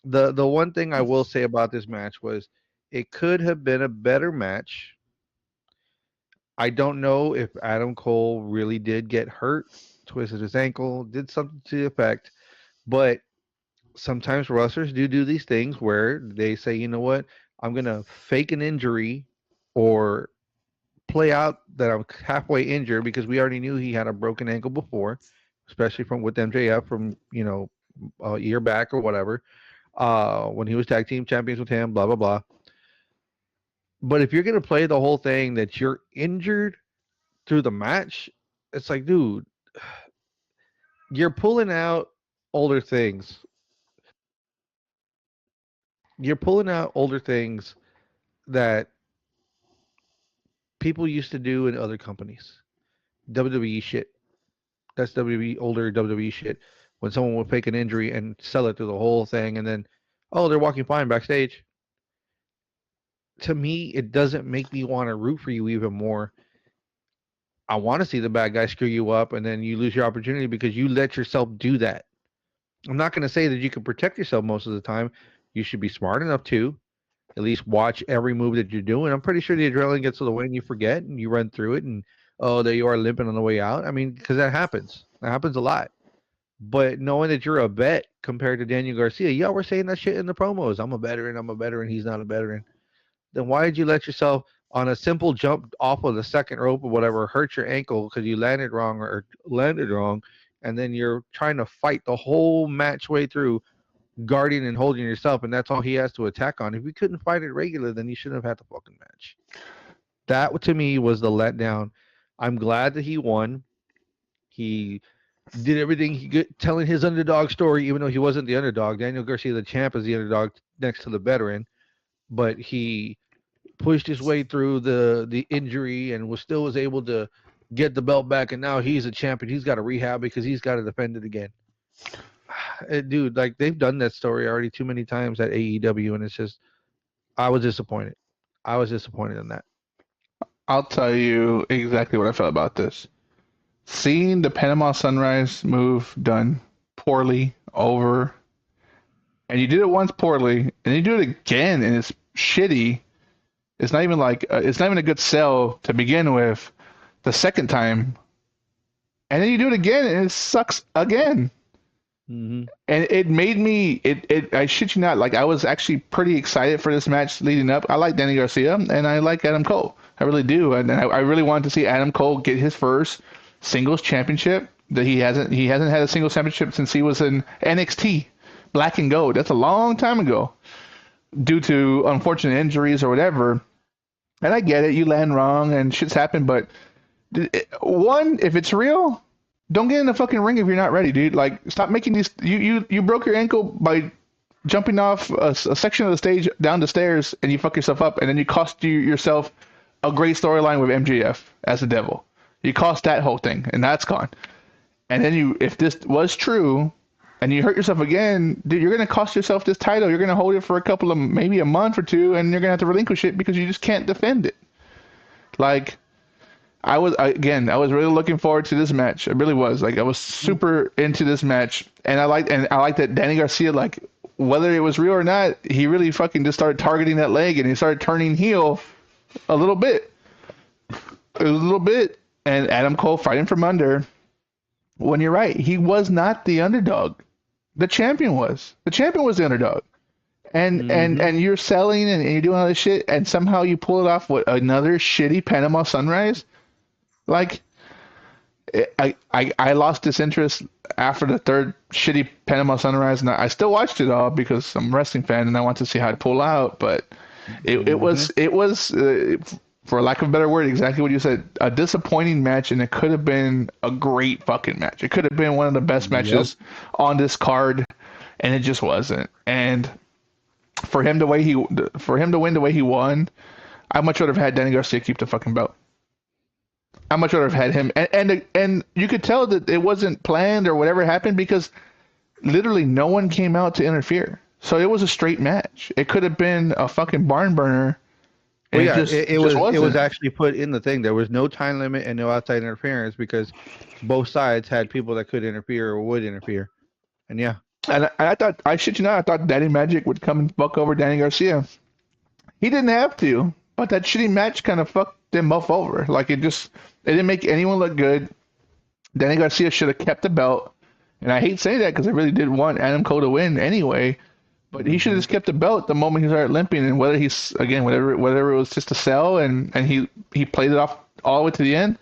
one thing I will say about this match was it could have been a better match. I don't know if Adam Cole really did get hurt, twisted his ankle, did something to the effect, but sometimes wrestlers do these things where they say, you know what, I'm gonna fake an injury or play out that I'm halfway injured because we already knew he had a broken ankle before, especially with MJF from a year back or whatever, when he was tag team champions with him, blah blah blah. But if you're gonna play the whole thing that you're injured through the match, it's like, dude, you're pulling out older things. You're pulling out older things that people used to do in other companies. WWE shit. That's older WWE shit. When someone would fake an injury and sell it through the whole thing and then, oh, they're walking fine backstage. To me, it doesn't make me want to root for you even more. I want to see the bad guy screw you up and then you lose your opportunity because you let yourself do that. I'm not going to say that you can protect yourself most of the time. You should be smart enough to at least watch every move that you're doing. I'm pretty sure the adrenaline gets to the way and you forget and you run through it and, oh, there you are limping on the way out. I mean, because that happens. That happens a lot. But knowing that you're a vet compared to Daniel Garcia, y'all were saying that shit in the promos. I'm a veteran, he's not a veteran. Then why did you let yourself on a simple jump off of the second rope or whatever hurt your ankle because you landed wrong and then you're trying to fight the whole match way through guarding and holding yourself, and that's all he has to attack on. If you couldn't fight it regular, then you shouldn't have had the fucking match. That to me was the letdown. I'm glad that he won. He did everything he could, telling his underdog story, even though he wasn't the underdog. Daniel Garcia, the champ, is the underdog next to the veteran, but he pushed his way through the injury and was able to get the belt back, and now he's a champion. He's got to rehab because he's got to defend it again. Dude, like they've done that story already too many times at AEW, and it's just, I was disappointed. I was disappointed in that. I'll tell you exactly what I felt about this. Seeing the Panama Sunrise move done poorly over, and you did it once poorly, and you do it again, and it's shitty. It's not even a good sell to begin with. The second time, and then you do it again, and it sucks again. Mm-hmm. And it made me, I shit you not, like I was actually pretty excited for this match leading up. I like Danny Garcia and I like Adam Cole. I really do. And I really wanted to see Adam Cole get his first singles championship. That he hasn't had a singles championship since he was in NXT, Black and Gold. That's a long time ago, due to unfortunate injuries or whatever. And I get it, you land wrong and shit's happened, but one, if it's real, don't get in the fucking ring if you're not ready, dude. Like, stop making these. You broke your ankle by jumping off a section of the stage down the stairs and you fuck yourself up, and then you cost yourself a great storyline with MJF as the devil. You cost that whole thing, and that's gone. And then if this was true, and you hurt yourself again, dude, you're gonna cost yourself this title. You're gonna hold it for a couple of, maybe a month or two, and you're gonna have to relinquish it because you just can't defend it. Like, I was really looking forward to this match. I really was. Like, I was super into this match, and I liked that Danny Garcia, like, whether it was real or not, he really fucking just started targeting that leg, and he started turning heel a little bit. And Adam Cole fighting from under. When you're right, he was not the underdog. The champion was. The champion was the underdog. And you're selling and you're doing all this shit, and somehow you pull it off with another shitty Panama Sunrise. Like, I lost this interest after the third shitty Panama Sunrise, and I still watched it all because I'm a wrestling fan and I want to see how it pull out. But it was for lack of a better word, exactly what you said, a disappointing match, and it could have been a great fucking match. It could have been one of the best matches on this card, and it just wasn't. And for him to win the way he won, I much would have had Danny Garcia keep the fucking belt. I much would have had him, and you could tell that it wasn't planned or whatever happened because literally no one came out to interfere. So it was a straight match. It could have been a fucking barn burner. Well, yeah, it was actually put in the thing. There was no time limit and no outside interference because both sides had people that could interfere or would interfere. And yeah. And I thought, I shit you not, I thought Daddy Magic would come and fuck over Danny Garcia. He didn't have to, but that shitty match kind of fucked them both over. Like, it didn't make anyone look good. Danny Garcia should have kept the belt. And I hate saying that because I really did want Adam Cole to win anyway. But he should have just kept the belt the moment he started limping, and whether it was just a sell, and he played it off all the way to the end.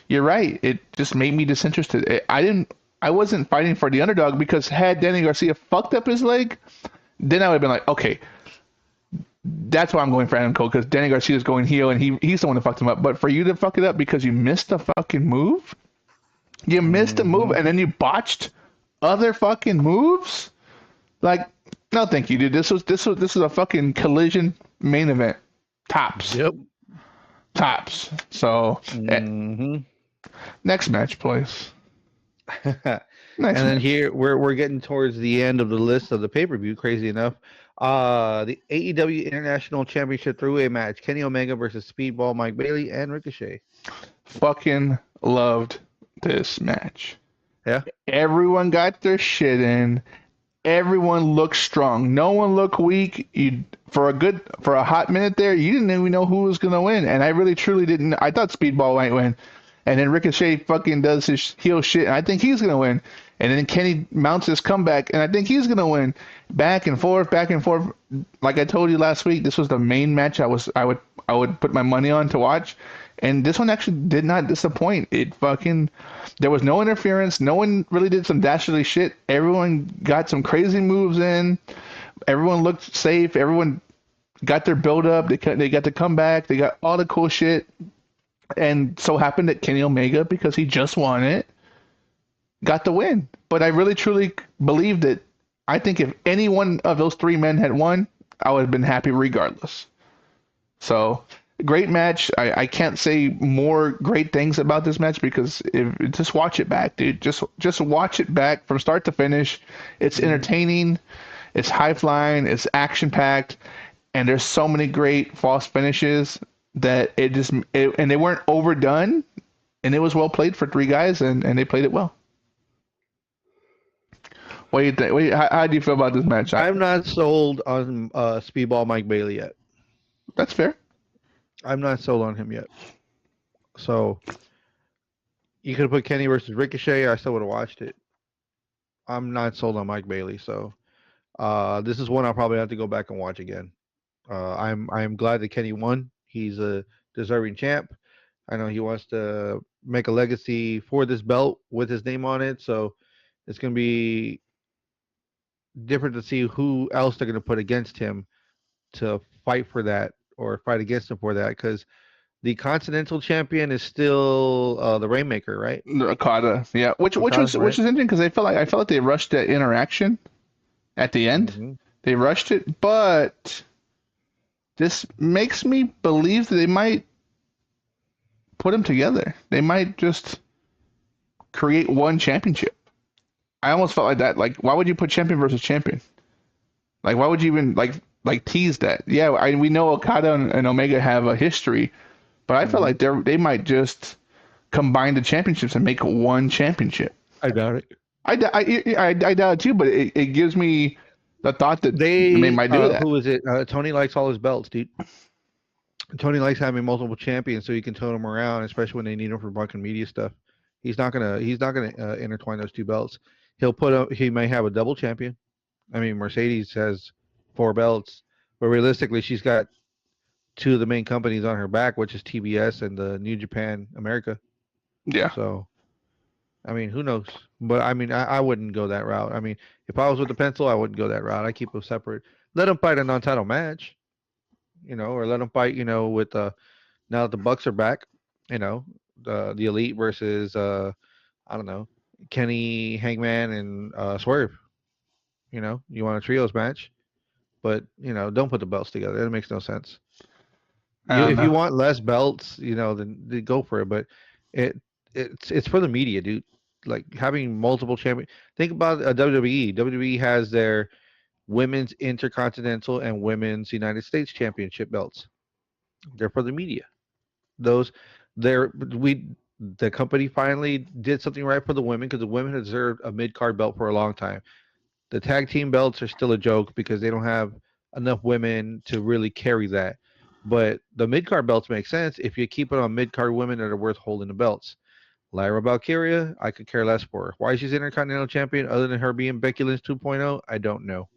You're right. It just made me disinterested. I wasn't fighting for the underdog because had Danny Garcia fucked up his leg, then I would have been like, okay, that's why I'm going for Adam Cole, because Danny Garcia is going heel and he's the one that fucked him up. But for you to fuck it up because you missed a fucking move, a move, and then you botched other fucking moves, like. No, thank you, dude. This was a fucking collision main event. Tops. Yep. Tops. So next match, please. Then here we're getting towards the end of the list of the pay-per-view, crazy enough. The AEW International Championship three-way match, Kenny Omega versus Speedball Mike Bailey and Ricochet. Fucking loved this match. Yeah. Everyone got their shit in. Everyone looked strong. No one looked weak. For a hot minute there, you didn't even know who was gonna win. And I really truly didn't. I thought Speedball might win. And then Ricochet fucking does his heel shit, and I think he's gonna win. And then Kenny mounts his comeback, and I think he's gonna win. Back and forth. Like I told you last week, this was the main match I would put my money on to watch. And this one actually did not disappoint. There was no interference. No one really did some dastardly shit. Everyone got some crazy moves in. Everyone looked safe. Everyone got their build up. They got the comeback. They got all the cool shit. And so happened that Kenny Omega, because he just won it, got the win. But I really truly believe that I think if any one of those three men had won, I would have been happy regardless. So great match. I can't say more great things about this match because just watch it back, dude. Just watch it back from start to finish. It's entertaining. It's high flying. It's action packed, and there's so many great false finishes that and they weren't overdone, and it was well played for three guys, and they played it well. What do you think? How do you feel about this match? I'm not sold on Speedball Mike Bailey yet. That's fair. I'm not sold on him yet. So you could have put Kenny versus Ricochet. I still would have watched it. I'm not sold on Mike Bailey. So this is one I'll probably have to go back and watch again. I'm glad that Kenny won. He's a deserving champ. I know he wants to make a legacy for this belt with his name on it. So it's going to be different to see who else they're going to put against him to fight for that, or fight against him for that, because the Continental Champion is still the Rainmaker, right? Okada, yeah. Which was interesting because I felt like they rushed that interaction at the end. They rushed it, but this makes me believe that they might put them together. They might just create one championship. I almost felt like that. Like, why would you put champion versus champion? Like, why would you even like tease that? Yeah, we know Okada and Omega have a history, but I felt like they might just combine the championships and make one championship. I doubt it. I doubt it too, but it gives me the thought that they might do that. Who is it? Tony likes all his belts, dude. Tony likes having multiple champions so he can turn them around, especially when they need them for marketing media stuff. He's not gonna intertwine those two belts. He may have a double champion. I mean, Mercedes has 4 belts, but realistically, she's got 2 of the main companies on her back, which is TBS and the New Japan America. Yeah. So, I mean, who knows? But I mean, I wouldn't go that route. I mean, if I was with the pencil, I wouldn't go that route. I keep them separate. Let them fight a non-title match, or let them fight, with now that the Bucks are back, the Elite versus I don't know, Kenny, Hangman, and Swerve. You want a trios match, but don't put the belts together. It makes no sense. If you want less belts, then go for it. But it's for the media, dude. Like having multiple champions. Think about WWE. WWE has their women's intercontinental and women's United States championship belts. They're for the media. The company finally did something right for the women because the women have deserved a mid-card belt for a long time. The tag team belts are still a joke because they don't have enough women to really carry that. But the mid-card belts make sense if you keep it on mid-card women that are worth holding the belts. Lyra Valkyria, I could care less for her. Why she's Intercontinental Champion other than her being Becky Lynch 2.0, I don't know.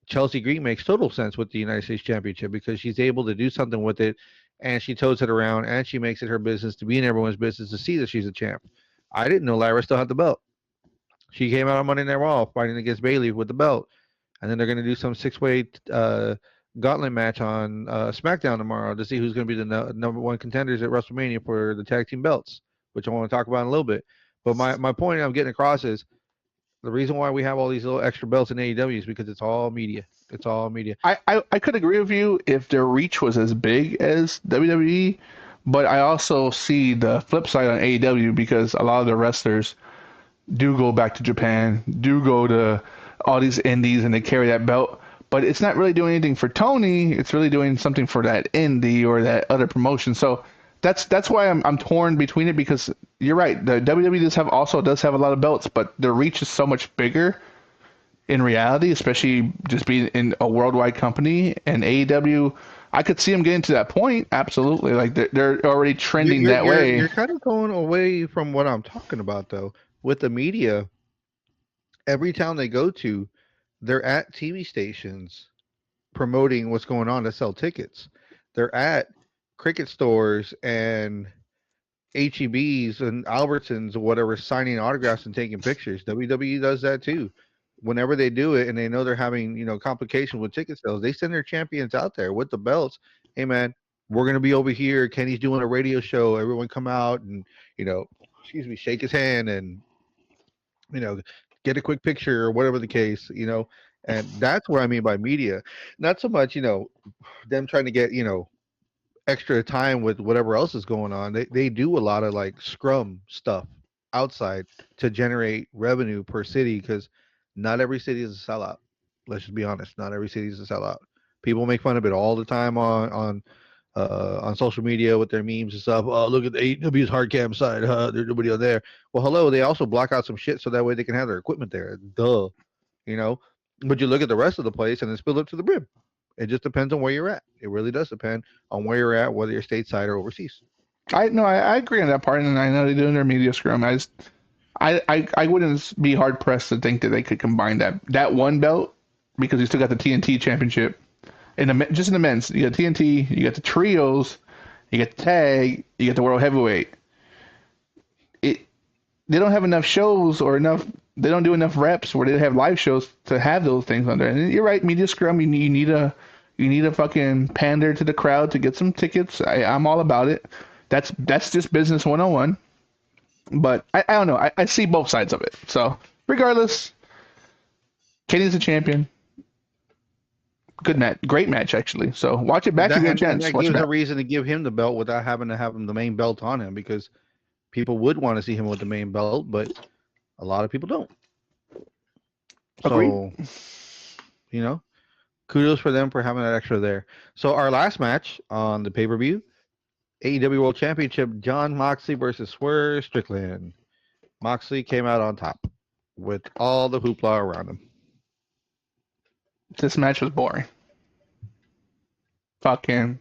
Chelsea Green makes total sense with the United States Championship because she's able to do something with it, and she toes it around, and she makes it her business to be in everyone's business to see that she's a champ. I didn't know Lyra still had the belt. She came out on Monday Night Raw fighting against Bayley with the belt, and then they're going to do some 6-way gauntlet match on SmackDown tomorrow to see who's going to be the number 1 contenders at WrestleMania for the tag team belts, which I want to talk about in a little bit. But my point I'm getting across is the reason why we have all these little extra belts in AEW is because it's all media. It's all media. I could agree with you if their reach was as big as WWE, but I also see the flip side on AEW because a lot of the wrestlers do go back to Japan, do go to all these indies, and they carry that belt. But it's not really doing anything for Tony. It's really doing something for that indie or that other promotion. So that's why I'm torn between it because you're right. The WWE does have a lot of belts, but their reach is so much bigger in reality, especially just being in a worldwide company. And AEW, I could see them getting to that point. Absolutely, like they're already trending that way. You're kind of going away from what I'm talking about, though. With the media, every town they go to, they're at TV stations promoting what's going on to sell tickets. They're at cricket stores and HEBs and Albertsons or whatever, signing autographs and taking pictures. WWE does that too. Whenever they do it and they know they're having, complications with ticket sales, they send their champions out there with the belts. Hey man, we're going to be over here. Kenny's doing a radio show. Everyone come out and, shake his hand and, get a quick picture or whatever the case, and that's what I mean by media. Not so much, them trying to get, extra time with whatever else is going on. They do a lot of like scrum stuff outside to generate revenue per city because not every city is a sellout. Let's just be honest. Not every city is a sellout. People make fun of it all the time on social media with their memes and stuff. Oh, look at the AEW's hard cam side. There's nobody on there. Well, hello. They also block out some shit so that way they can have their equipment there. Duh. But you look at the rest of the place and it's filled up to the brim. It just depends on where you're at. It really does depend on where you're at, whether you're stateside or overseas. I agree on that part, and I know they're doing their media scrum. I wouldn't be hard pressed to think that they could combine that one belt because you still got the TNT championship. Just in the men's, you got TNT, you got the trios, you got the tag, you got the world heavyweight. They don't have enough shows or enough. They don't do enough reps where they have live shows to have those things on there. And you're right, media scrum. You need a fucking pander to the crowd to get some tickets. I'm all about it. That's just business 101. But I don't know. I see both sides of it. So regardless, Kenny's a champion. good match, great match actually. So watch it back if you get a chance. That Watch it gives back. a reason to give him the belt without having to have him the main belt on him, because people would want to see him with the main belt, but a lot of people don't. Agreed. So, kudos for them for having that extra there. So our last match on the pay-per-view, AEW World Championship, Jon Moxley versus Swerve Strickland. Moxley came out on top with all the hoopla around him. This match was boring. Fucking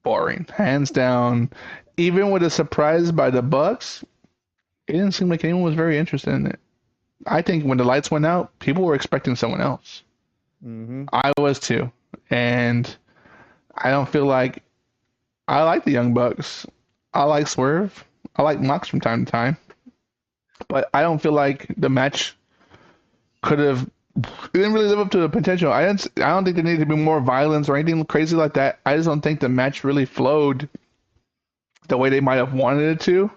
boring, hands down. Even with a surprise by the Bucks, it didn't seem like anyone was very interested in it. I think when the lights went out, people were expecting someone else. Mm-hmm. I was too, and I don't feel like I like the Young Bucks. I like Swerve. I like Mox from time to time, but I don't feel like the match could have. It didn't really live up to the potential. I don't think there needed to be more violence or anything crazy like that. I just don't think the match really flowed the way they might have wanted it to.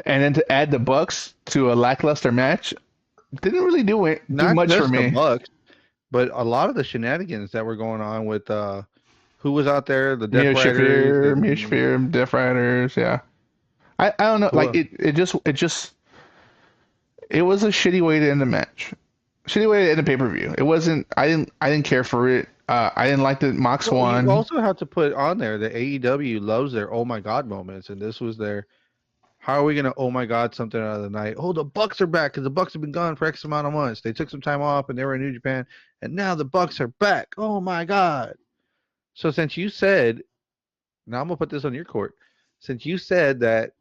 And then to add the Bucks to a lackluster match didn't really do Not much just for me. the Bucks, but a lot of the shenanigans that were going on with who was out there, the Death Riders, Mia Shafir, Death Riders, yeah. I don't know, like it just it was a shitty way to end the match. Shitty way to end the pay-per-view. It wasn't. I didn't care for it. I didn't like the Mox one. You also have to put on there that AEW loves their oh my god moments, and this was their how are we gonna oh my god something out of the night? Oh, the Bucks are back because the Bucks have been gone for X amount of months. They took some time off and they were in New Japan, and now the Bucks are back. Oh my god! So since you said, now I'm gonna put this on your court. Since you said that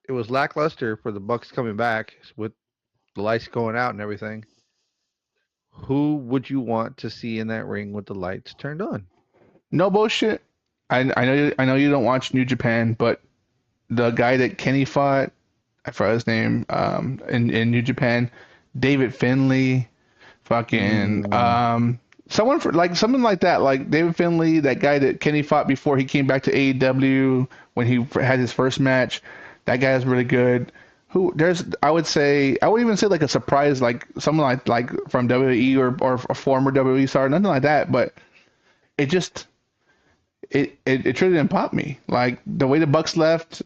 it was lackluster for the Bucks coming back with the lights going out and everything, who would you want to see in that ring with the lights turned on? No bullshit. I know you don't watch New Japan, but the guy that Kenny fought, I forgot his name, in New Japan, David Finlay, fucking someone for like something like that, like David Finlay, that guy that Kenny fought before he came back to AEW when he had his first match. That guy is really good. I would even say like a surprise, like someone like from WWE or a former WWE star, nothing like that, but it just it truly didn't pop me. Like the way the Bucks left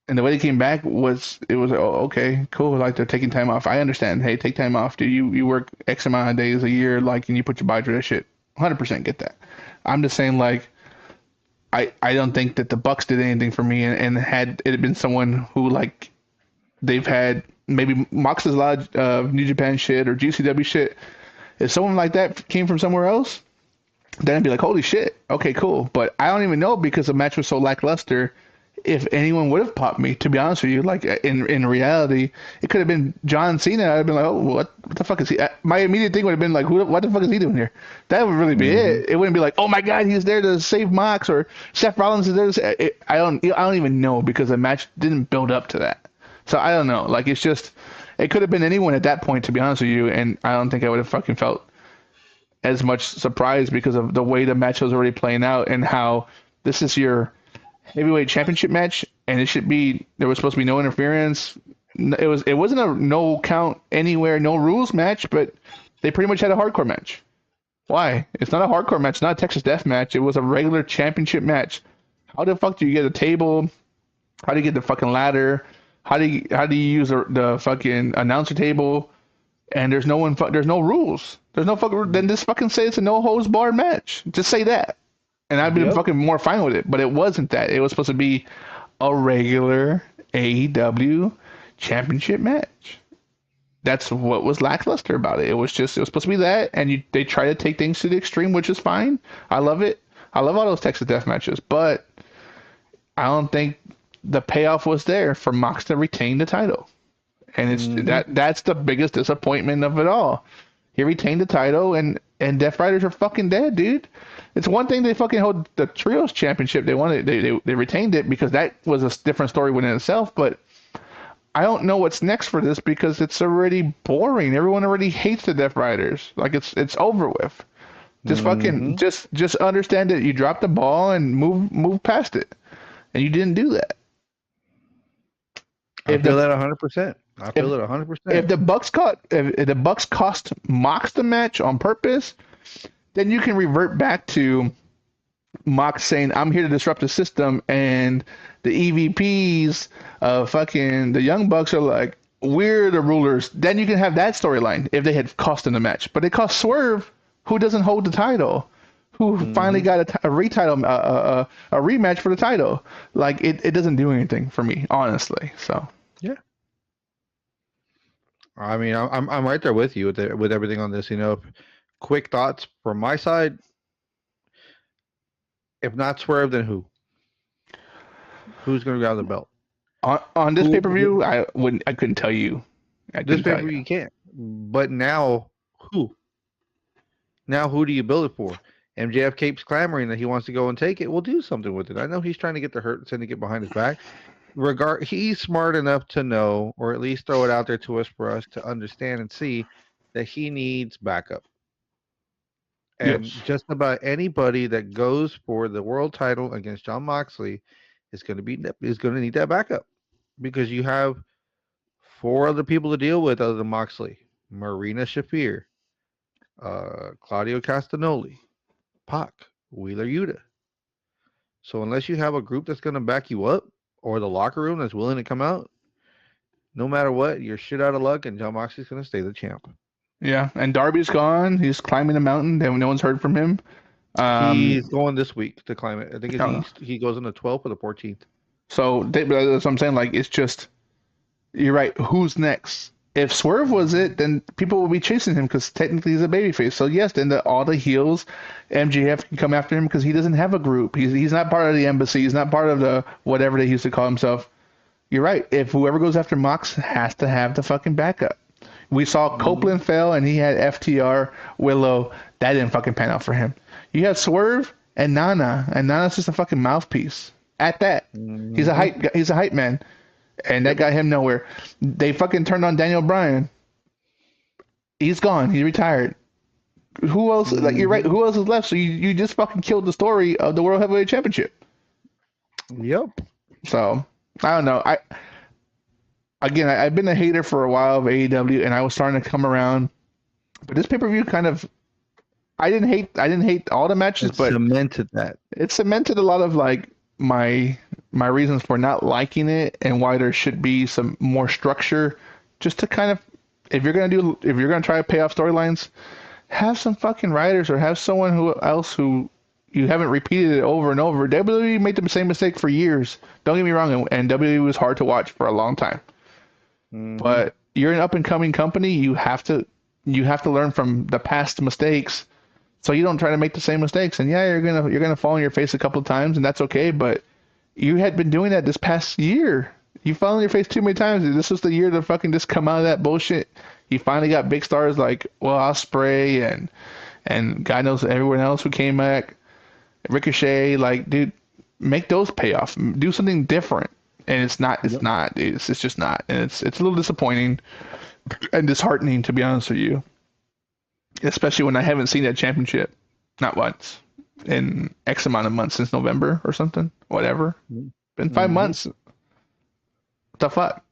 and the way they came back was okay, cool. Like they're taking time off. I understand. Hey, take time off. Do you work X amount of days a year, like, and you put your body through that shit. 100% get that. I'm just saying, like, I don't think that the Bucks did anything for me, and had it been someone who, like, they've had maybe Mox's lot of New Japan shit or GCW shit. If someone like that came from somewhere else, then I'd be like, holy shit, okay, cool. But I don't even know, because the match was so lackluster, if anyone would have popped me, to be honest with you. Like, in reality, it could have been John Cena. I'd been like, oh, what the fuck is he? My immediate thing would have been like, what the fuck is he doing here? That would really be it. It wouldn't be like, oh my god, he's there to save Mox, or Seth Rollins is there to save. I don't even know, because the match didn't build up to that. So I don't know. Like, it's just, it could have been anyone at that point, to be honest with you, and I don't think I would have fucking felt as much surprise because of the way the match was already playing out, and how this is your heavyweight championship match, and there was supposed to be no interference. It wasn't a no count anywhere, no rules match, but they pretty much had a hardcore match. Why? It's not a hardcore match, not a Texas Death match. It was a regular championship match. How the fuck do you get a table? How do you get the fucking ladder? How do you use the fucking announcer table? And there's no rules. There's no fucking. Then just fucking say it's a no holds barred match. Just say that, and I'd be fucking more fine with it. But it wasn't that. It was supposed to be a regular AEW championship match. That's what was lackluster about it. It was supposed to be that, and they try to take things to the extreme, which is fine. I love it. I love all those Texas Death matches, but I don't think the payoff was there for Mox to retain the title. And it's that's the biggest disappointment of it all. He retained the title, and Death Riders are fucking dead, dude. It's one thing they fucking hold the Trios Championship. They wanted they retained it because that was a different story within itself. But I don't know what's next for this, because it's already boring. Everyone already hates the Death Riders. Like, it's over with. Just fucking just understand that you dropped the ball and move past it, and you didn't do that. I feel that 100%. I feel it 100%. If the Bucks cost Mox the match on purpose, then you can revert back to Mox saying, "I'm here to disrupt the system," and the EVPs, fucking the Young Bucks are like, "We're the rulers." Then you can have that storyline if they had cost in the match, but it cost Swerve, who doesn't hold the title, who finally got a retitle, a rematch for the title. Like it doesn't do anything for me, honestly. So Yeah. I mean, I'm right there with you with everything on this. Quick thoughts from my side. If not Swerve, then who? Who's going to grab the belt? on this pay per Who? view, I couldn't tell you. I This couldn't tell paper you. you can't. But now, who? Now, who do you build it for? MJF keeps clamoring that he wants to go and take it. We'll do something with it. I know he's trying to get the Hurt Syndicate behind his back. He's smart enough to know, or at least throw it out there to us for us to understand and see that he needs backup. And Yes. just about anybody that goes for the world title against Jon Moxley is going to need that backup because you have four other people to deal with other than Moxley: Marina Shafir, Claudio Castagnoli, Pac, Wheeler Yuta. So unless you have a group that's going to back you up or the locker room that's willing to come out, no matter what, you're shit out of luck, and Jon Moxley's going to stay the champ. Yeah, and Darby's gone. He's climbing the mountain. No one's heard from him. He's going this week to climb it. I think Uh, he goes on the 12th or the 14th. that's what I'm saying. Like, it's just, you're right. Who's next? If Swerve was it, then people will be chasing him because technically he's a babyface. So yes, then all the heels, MJF can come after him because he doesn't have a group. He's not part of the embassy. He's not part of the whatever they used to call himself. You're right. If whoever goes after Mox has to have the fucking backup. We saw Copeland fail and he had FTR, Willow. That didn't fucking pan out for him. You have Swerve and Nana, and Nana's just a fucking mouthpiece. At that, he's a hype. He's a hype man, and that got him nowhere. They fucking turned on Daniel Bryan. He's gone. He retired. Who else? Like you're right. Who else is left? So you just fucking killed the story of the World Heavyweight Championship. Yep. So I don't know. I've been a hater for a while of AEW, and I was starting to come around. But this pay per view kind of, I didn't hate all the matches, It but cemented that. it cemented a lot of like my reasons for not liking it and why there should be some more structure, just to kind of, if you're gonna try to pay off storylines, have some fucking writers or have someone else who you haven't repeated it over and over. WWE made the same mistake for years. Don't get me wrong, and WWE was hard to watch for a long time. But you're an up and coming company. You have to learn from the past mistakes, so you don't try to make the same mistakes. And yeah, you're gonna fall on your face a couple of times, and that's okay. But you had been doing that this past year. You fell on your face too many times. This was the year to fucking just come out of that bullshit. You finally got big stars like Ospreay and God knows everyone else who came back. Ricochet, like, dude, make those pay off. Do something different. And it's not. It's just not. And it's a little disappointing and disheartening, to be honest with you. Especially when I haven't seen that championship, not once, in X amount of months since November or something. Whatever. Been 5 months. What the fuck?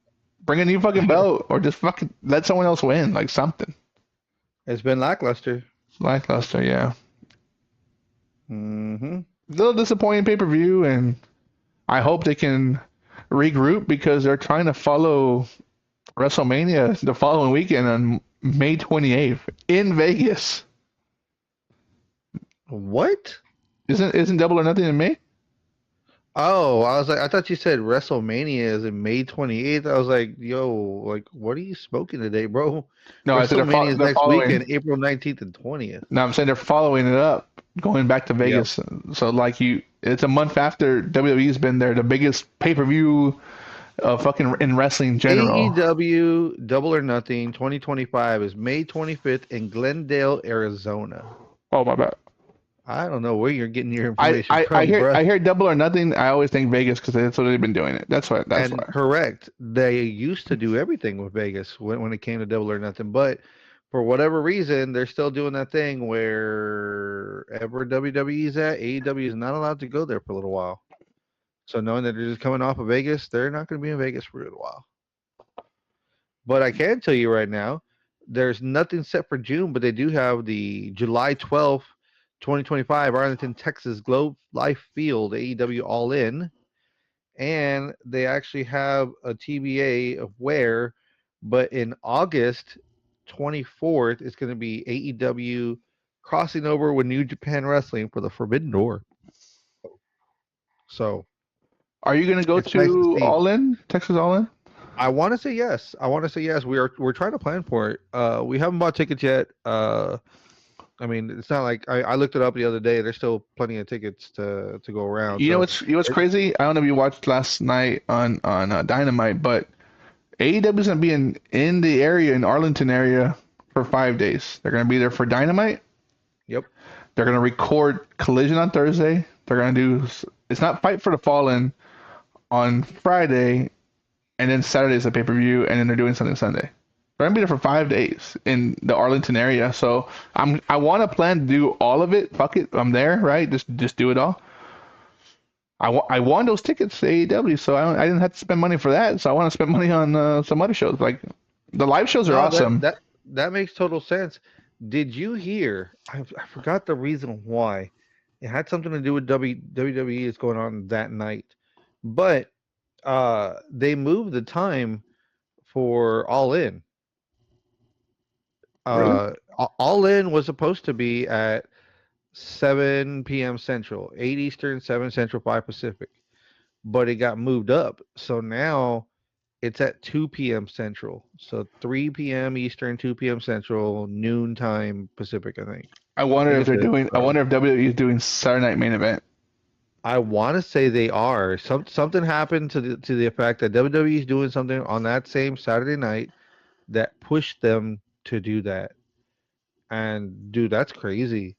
Bring a new fucking belt or just fucking let someone else win, like something. It's been lackluster. Lackluster, yeah. Mm-hmm. Little disappointing pay per view, and I hope they can regroup because they're trying to follow WrestleMania the following weekend on May 28th in Vegas. What? Isn't Double or Nothing in May? Oh, I was like, I thought you said WrestleMania is in May 28th. I was like, yo, like, what are you smoking today, bro? No, I said WrestleMania is they're next following. weekend, April 19th and 20th. No, I'm saying they're following it up, going back to Vegas. So like it's a month after WWE's been there, the biggest pay per view fucking in wrestling in general. AEW Double or Nothing 2025 is May 25th in Glendale, Arizona. Oh my bad. I don't know where you're getting your information I from, bro. hear Double or Nothing. I always think Vegas because that's what they've been doing it. That's why. Correct. They used to do everything with Vegas when it came to Double or Nothing, but for whatever reason, they're still doing that thing wherever WWE's at, AEW is not allowed to go there for a little while. So knowing that they're just coming off of Vegas, they're not going to be in Vegas for a little while. But I can tell you right now, there's nothing set for June, but they do have the July 12th 2025 Arlington, Texas Globe Life Field, AEW All In. And they actually have a TBA of where, but in August 24th, it's going to be AEW crossing over with New Japan Wrestling for the Forbidden Door. So, are you gonna go it's nice to to see. All In, Texas All In? I want to say yes. We're trying to plan for it. We haven't bought tickets yet. I mean, it's not like I looked it up the other day. There's still plenty of tickets to go around. You know So what's crazy? I don't know if you watched last night on Dynamite, but AEW is gonna be in the area in Arlington area for 5 days. They're gonna be there for Dynamite. yep. They're gonna record Collision on Thursday. They're gonna do it's not Fight for the Fallen on Friday, and then Saturday's a pay-per-view, and then they're doing something Sunday. They're gonna be there for 5 days in the Arlington area. So I want to plan to do all of it. Fuck it, I'm there, right? Just do it all. I won those tickets to AEW, so I didn't have to spend money for that. So I want to spend money on some other shows. Like the live shows are No, awesome. that makes total sense. Did you hear? I forgot the reason why. It had something to do with WWE is going on that night, but they moved the time for All In. Really? All In was supposed to be at 7 p.m. Central, 8 Eastern, 7 Central, 5 Pacific, but it got moved up. So now it's at 2 p.m. Central. So 3 p.m. Eastern, 2 p.m. Central, noon time Pacific, I think. I wonder if it's they're a- doing. I wonder if WWE is doing Saturday Night Main Event. I want to say they are. Something happened to the effect that WWE is doing something on that same Saturday night that pushed them to do that. And dude, that's crazy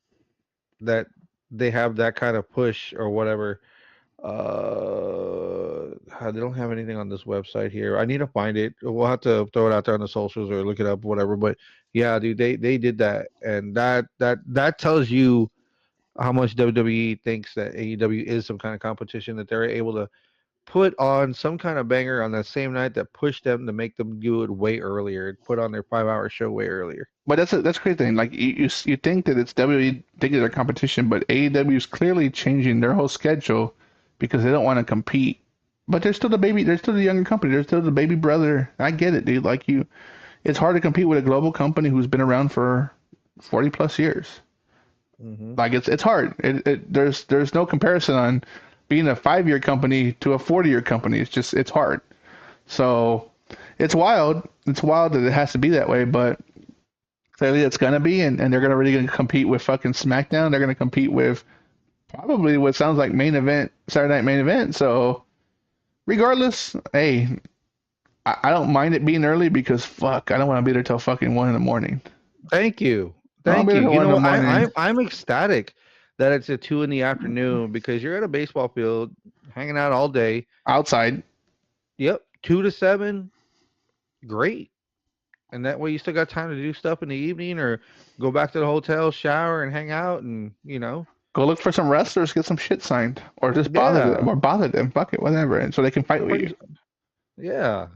that they have that kind of push or whatever. They don't have anything on this website here. I need to find it. We'll have to throw it out there on the socials or look it up, whatever. But yeah, dude, they did that, and that tells you how much WWE thinks that AEW is some kind of competition, that they're able to put on some kind of banger on that same night that pushed them to make them do it way earlier, put on their 5 hour show way earlier. But that's a great thing. Like you think that it's WWE thinking their competition, but AEW is clearly changing their whole schedule because they don't want to compete. But they're still the baby. They're still the younger company. They're still the baby brother. I get it, dude. Like it's hard to compete with a global company who's been around for 40 plus years. Mm-hmm. Like it's hard. There's no comparison on being a 5 year company to a 40-year company. It's hard. So it's wild. It's wild that it has to be that way, but clearly it's gonna be, and they're gonna compete with fucking SmackDown. They're gonna compete with probably what sounds like main event, Saturday Night Main Event. So regardless, hey, I don't mind it being early because fuck, I don't want to be there till fucking 1 in the morning. Thank you. I'll Thank be you. there You one in know, the morning. I'm ecstatic that it's at 2 in the afternoon because you're at a baseball field hanging out all day. Outside. Yep, 2 to 7, great. And that way you still got time to do stuff in the evening or go back to the hotel, shower, and hang out, and Go look for some wrestlers, get some shit signed, or just yeah, bother them, fuck it, whatever, and so they can fight with you. yeah,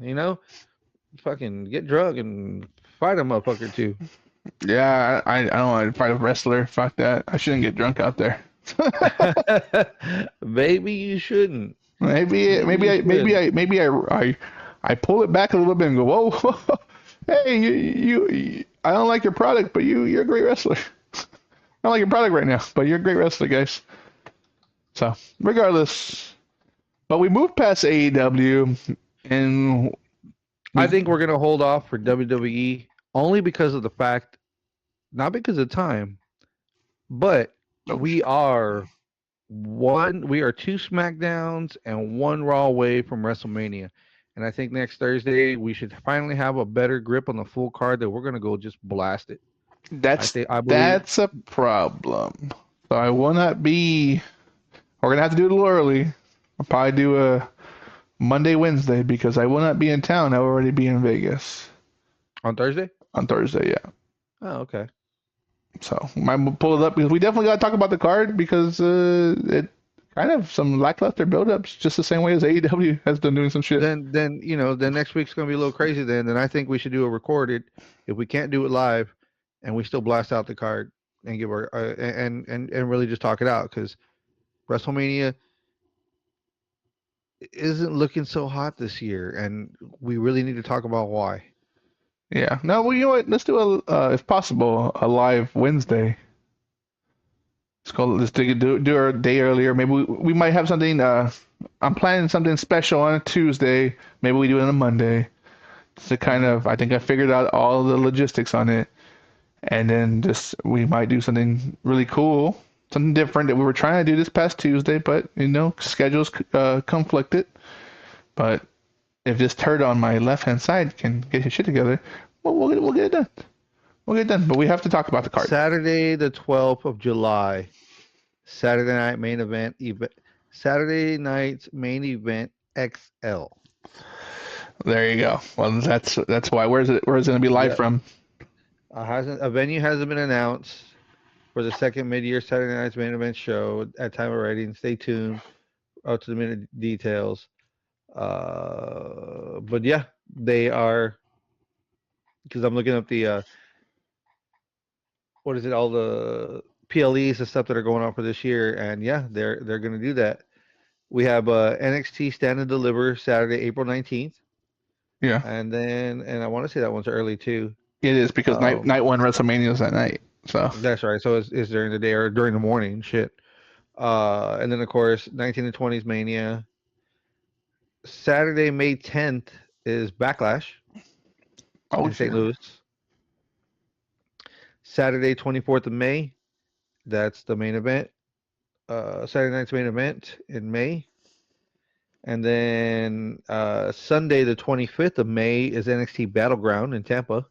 fucking get drunk and fight a motherfucker too. Yeah, I don't want to fight a wrestler. Fuck that. I shouldn't get drunk out there. Maybe you shouldn't. I pull it back a little bit and go, whoa, hey, you, I don't like your product, but you're a great wrestler. I don't like your product right now, but you're a great wrestler, guys. So regardless, but we moved past AEW, and I think we're gonna hold off for WWE only because of the fact, not because of time, but we are 2 SmackDowns and 1 Raw away from WrestleMania. And I think next Thursday we should finally have a better grip on the full card that we're gonna go just blast it. I believe that's a problem. So I will not be. We're gonna have to do it a little early. I'll probably do a Monday, Wednesday because I will not be in town. I will already be in Vegas on Thursday. on Thursday. Yeah. Oh, okay. So I might pull it up because we definitely got to talk about the card because it kind of some lackluster build-ups, just the same way as AEW has been doing some shit. Then then next week's gonna be a little crazy. Then I think we should do a recorded if we can't do it live, and we still blast out the card. and give our and really just talk it out, because WrestleMania isn't looking so hot this year, and we really need to talk about why. Yeah. No, well, you know what? Let's do if possible, a live Wednesday. Do our day earlier. Maybe we might have something. I'm planning something special on a Tuesday. Maybe we do it on a Monday. To kind of, I think I figured out all the logistics on it, and then just we might do something really cool, something different that we were trying to do this past Tuesday, but schedules conflicted. But if this turd on my left hand side can get his shit together, we'll get it done. We'll get it done. But we have to talk about the card. Saturday, the 12th of July, Saturday night main event. Saturday night's main event XL. There you go. Well, that's why. Where's it going to be live from? A venue hasn't been announced for the second mid-year Saturday night's main event show at time of writing. Stay tuned out to the minute details. But yeah, they are, because I'm looking up the what is it, all the PLEs and stuff that are going on for this year, and yeah, they're going to do that. We have NXT Stand and Deliver Saturday, April 19th. Yeah. And I want to say that one's early too. It is, because night one WrestleMania is that night. So that's right. So it's during the day or during the morning. Shit. And then of course 19 and 20s Mania. Saturday, May 10th is Backlash in St. Louis. Saturday, 24th of May, that's the main event. Saturday night's main event in May. And then Sunday, the 25th of May, is NXT Battleground in Tampa.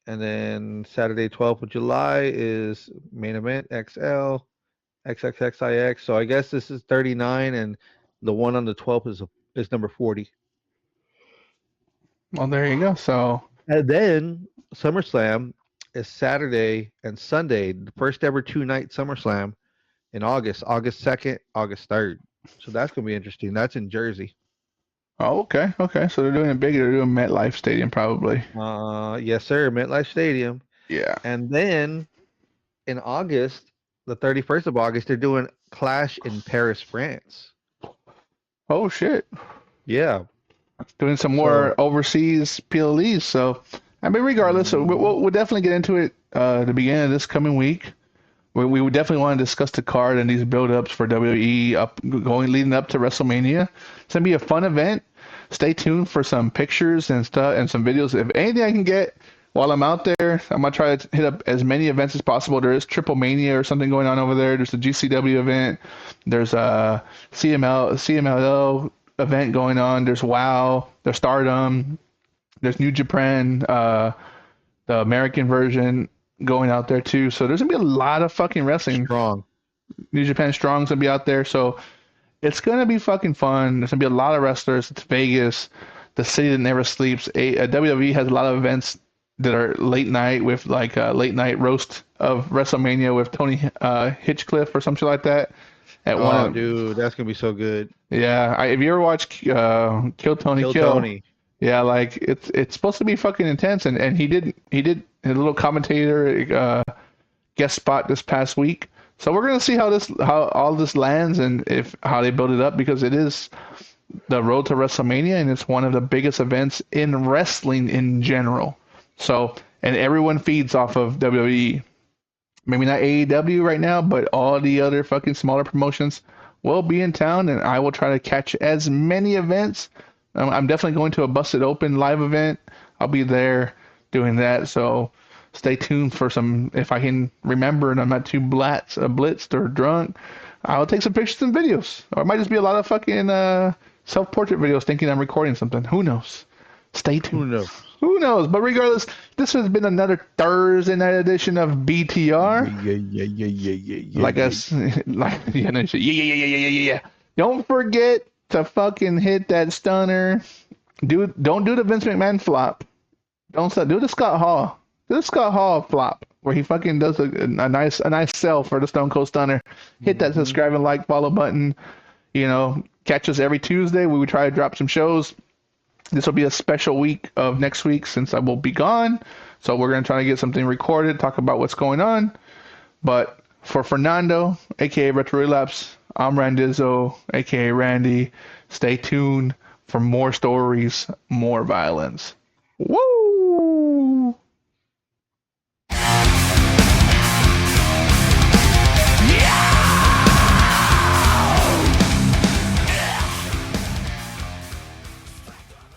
And then Saturday, 12th of July, is main event XL, XXXIX. So I guess this is 39, and the one on the 12th is number 40. Well, there you go. So, and then SummerSlam is Saturday and Sunday, the first ever 2-night SummerSlam in August 2nd, August 3rd. So that's going to be interesting. That's in Jersey. Oh, okay. So they're doing it big. They're doing MetLife Stadium probably. Yes, sir. MetLife Stadium. Yeah. And then in August, the 31st of August, they're doing Clash in Paris, France. Oh, shit. Yeah. Doing some more overseas PLEs. So, I mean, regardless, we'll definitely get into it the beginning of this coming week. We would definitely want to discuss the card and these build-ups for WWE leading up to WrestleMania. It's going to be a fun event. Stay tuned for some pictures and stuff and some videos. If anything I can get while I'm out there, I'm going to try to hit up as many events as possible. There is Triple Mania or something going on over there. There's a GCW event. There's a CMLL event going on. There's WoW. There's Stardom. There's New Japan, the American version going out there too. So there's going to be a lot of fucking wrestling. Strong. New Japan Strong's going to be out there. So it's going to be fucking fun. There's going to be a lot of wrestlers. It's Vegas, the city that never sleeps. WWE has a lot of events that are late night with like a late night roast of WrestleMania with Tony Hitchcliffe or something like that. Dude, that's going to be so good. Yeah. If you ever watch Kill Tony Kill. Yeah, like it's supposed to be fucking intense, and he did a little commentator guest spot this past week. So we're gonna see how all this lands and how they build it up, because it is the road to WrestleMania and it's one of the biggest events in wrestling in general. So, and everyone feeds off of WWE. Maybe not AEW right now, but all the other fucking smaller promotions will be in town, and I will try to catch as many events. I'm definitely going to a Busted Open live event. I'll be there doing that. So stay tuned for some, if I can remember and I'm not too blitzed or drunk, I'll take some pictures and videos. Or it might just be a lot of fucking self-portrait videos thinking I'm recording something. Who knows? Stay tuned. Who knows? But regardless, this has been another Thursday night edition of BTR. Yeah. Don't forget to fucking hit that stunner. Don't do the Vince McMahon flop. Do the Scott Hall. Do the Scott Hall flop where he fucking does a nice sell for the Stone Cold Stunner. Hit that subscribe and like follow button. Catch us every Tuesday. We would try to drop some shows. This will be a special week of next week since I will be gone. So we're going to try to get something recorded, talk about what's going on. But for Fernando, aka Retro Relapse, I'm Randizzo, aka Randy. Stay tuned for more stories, more violence. Woo!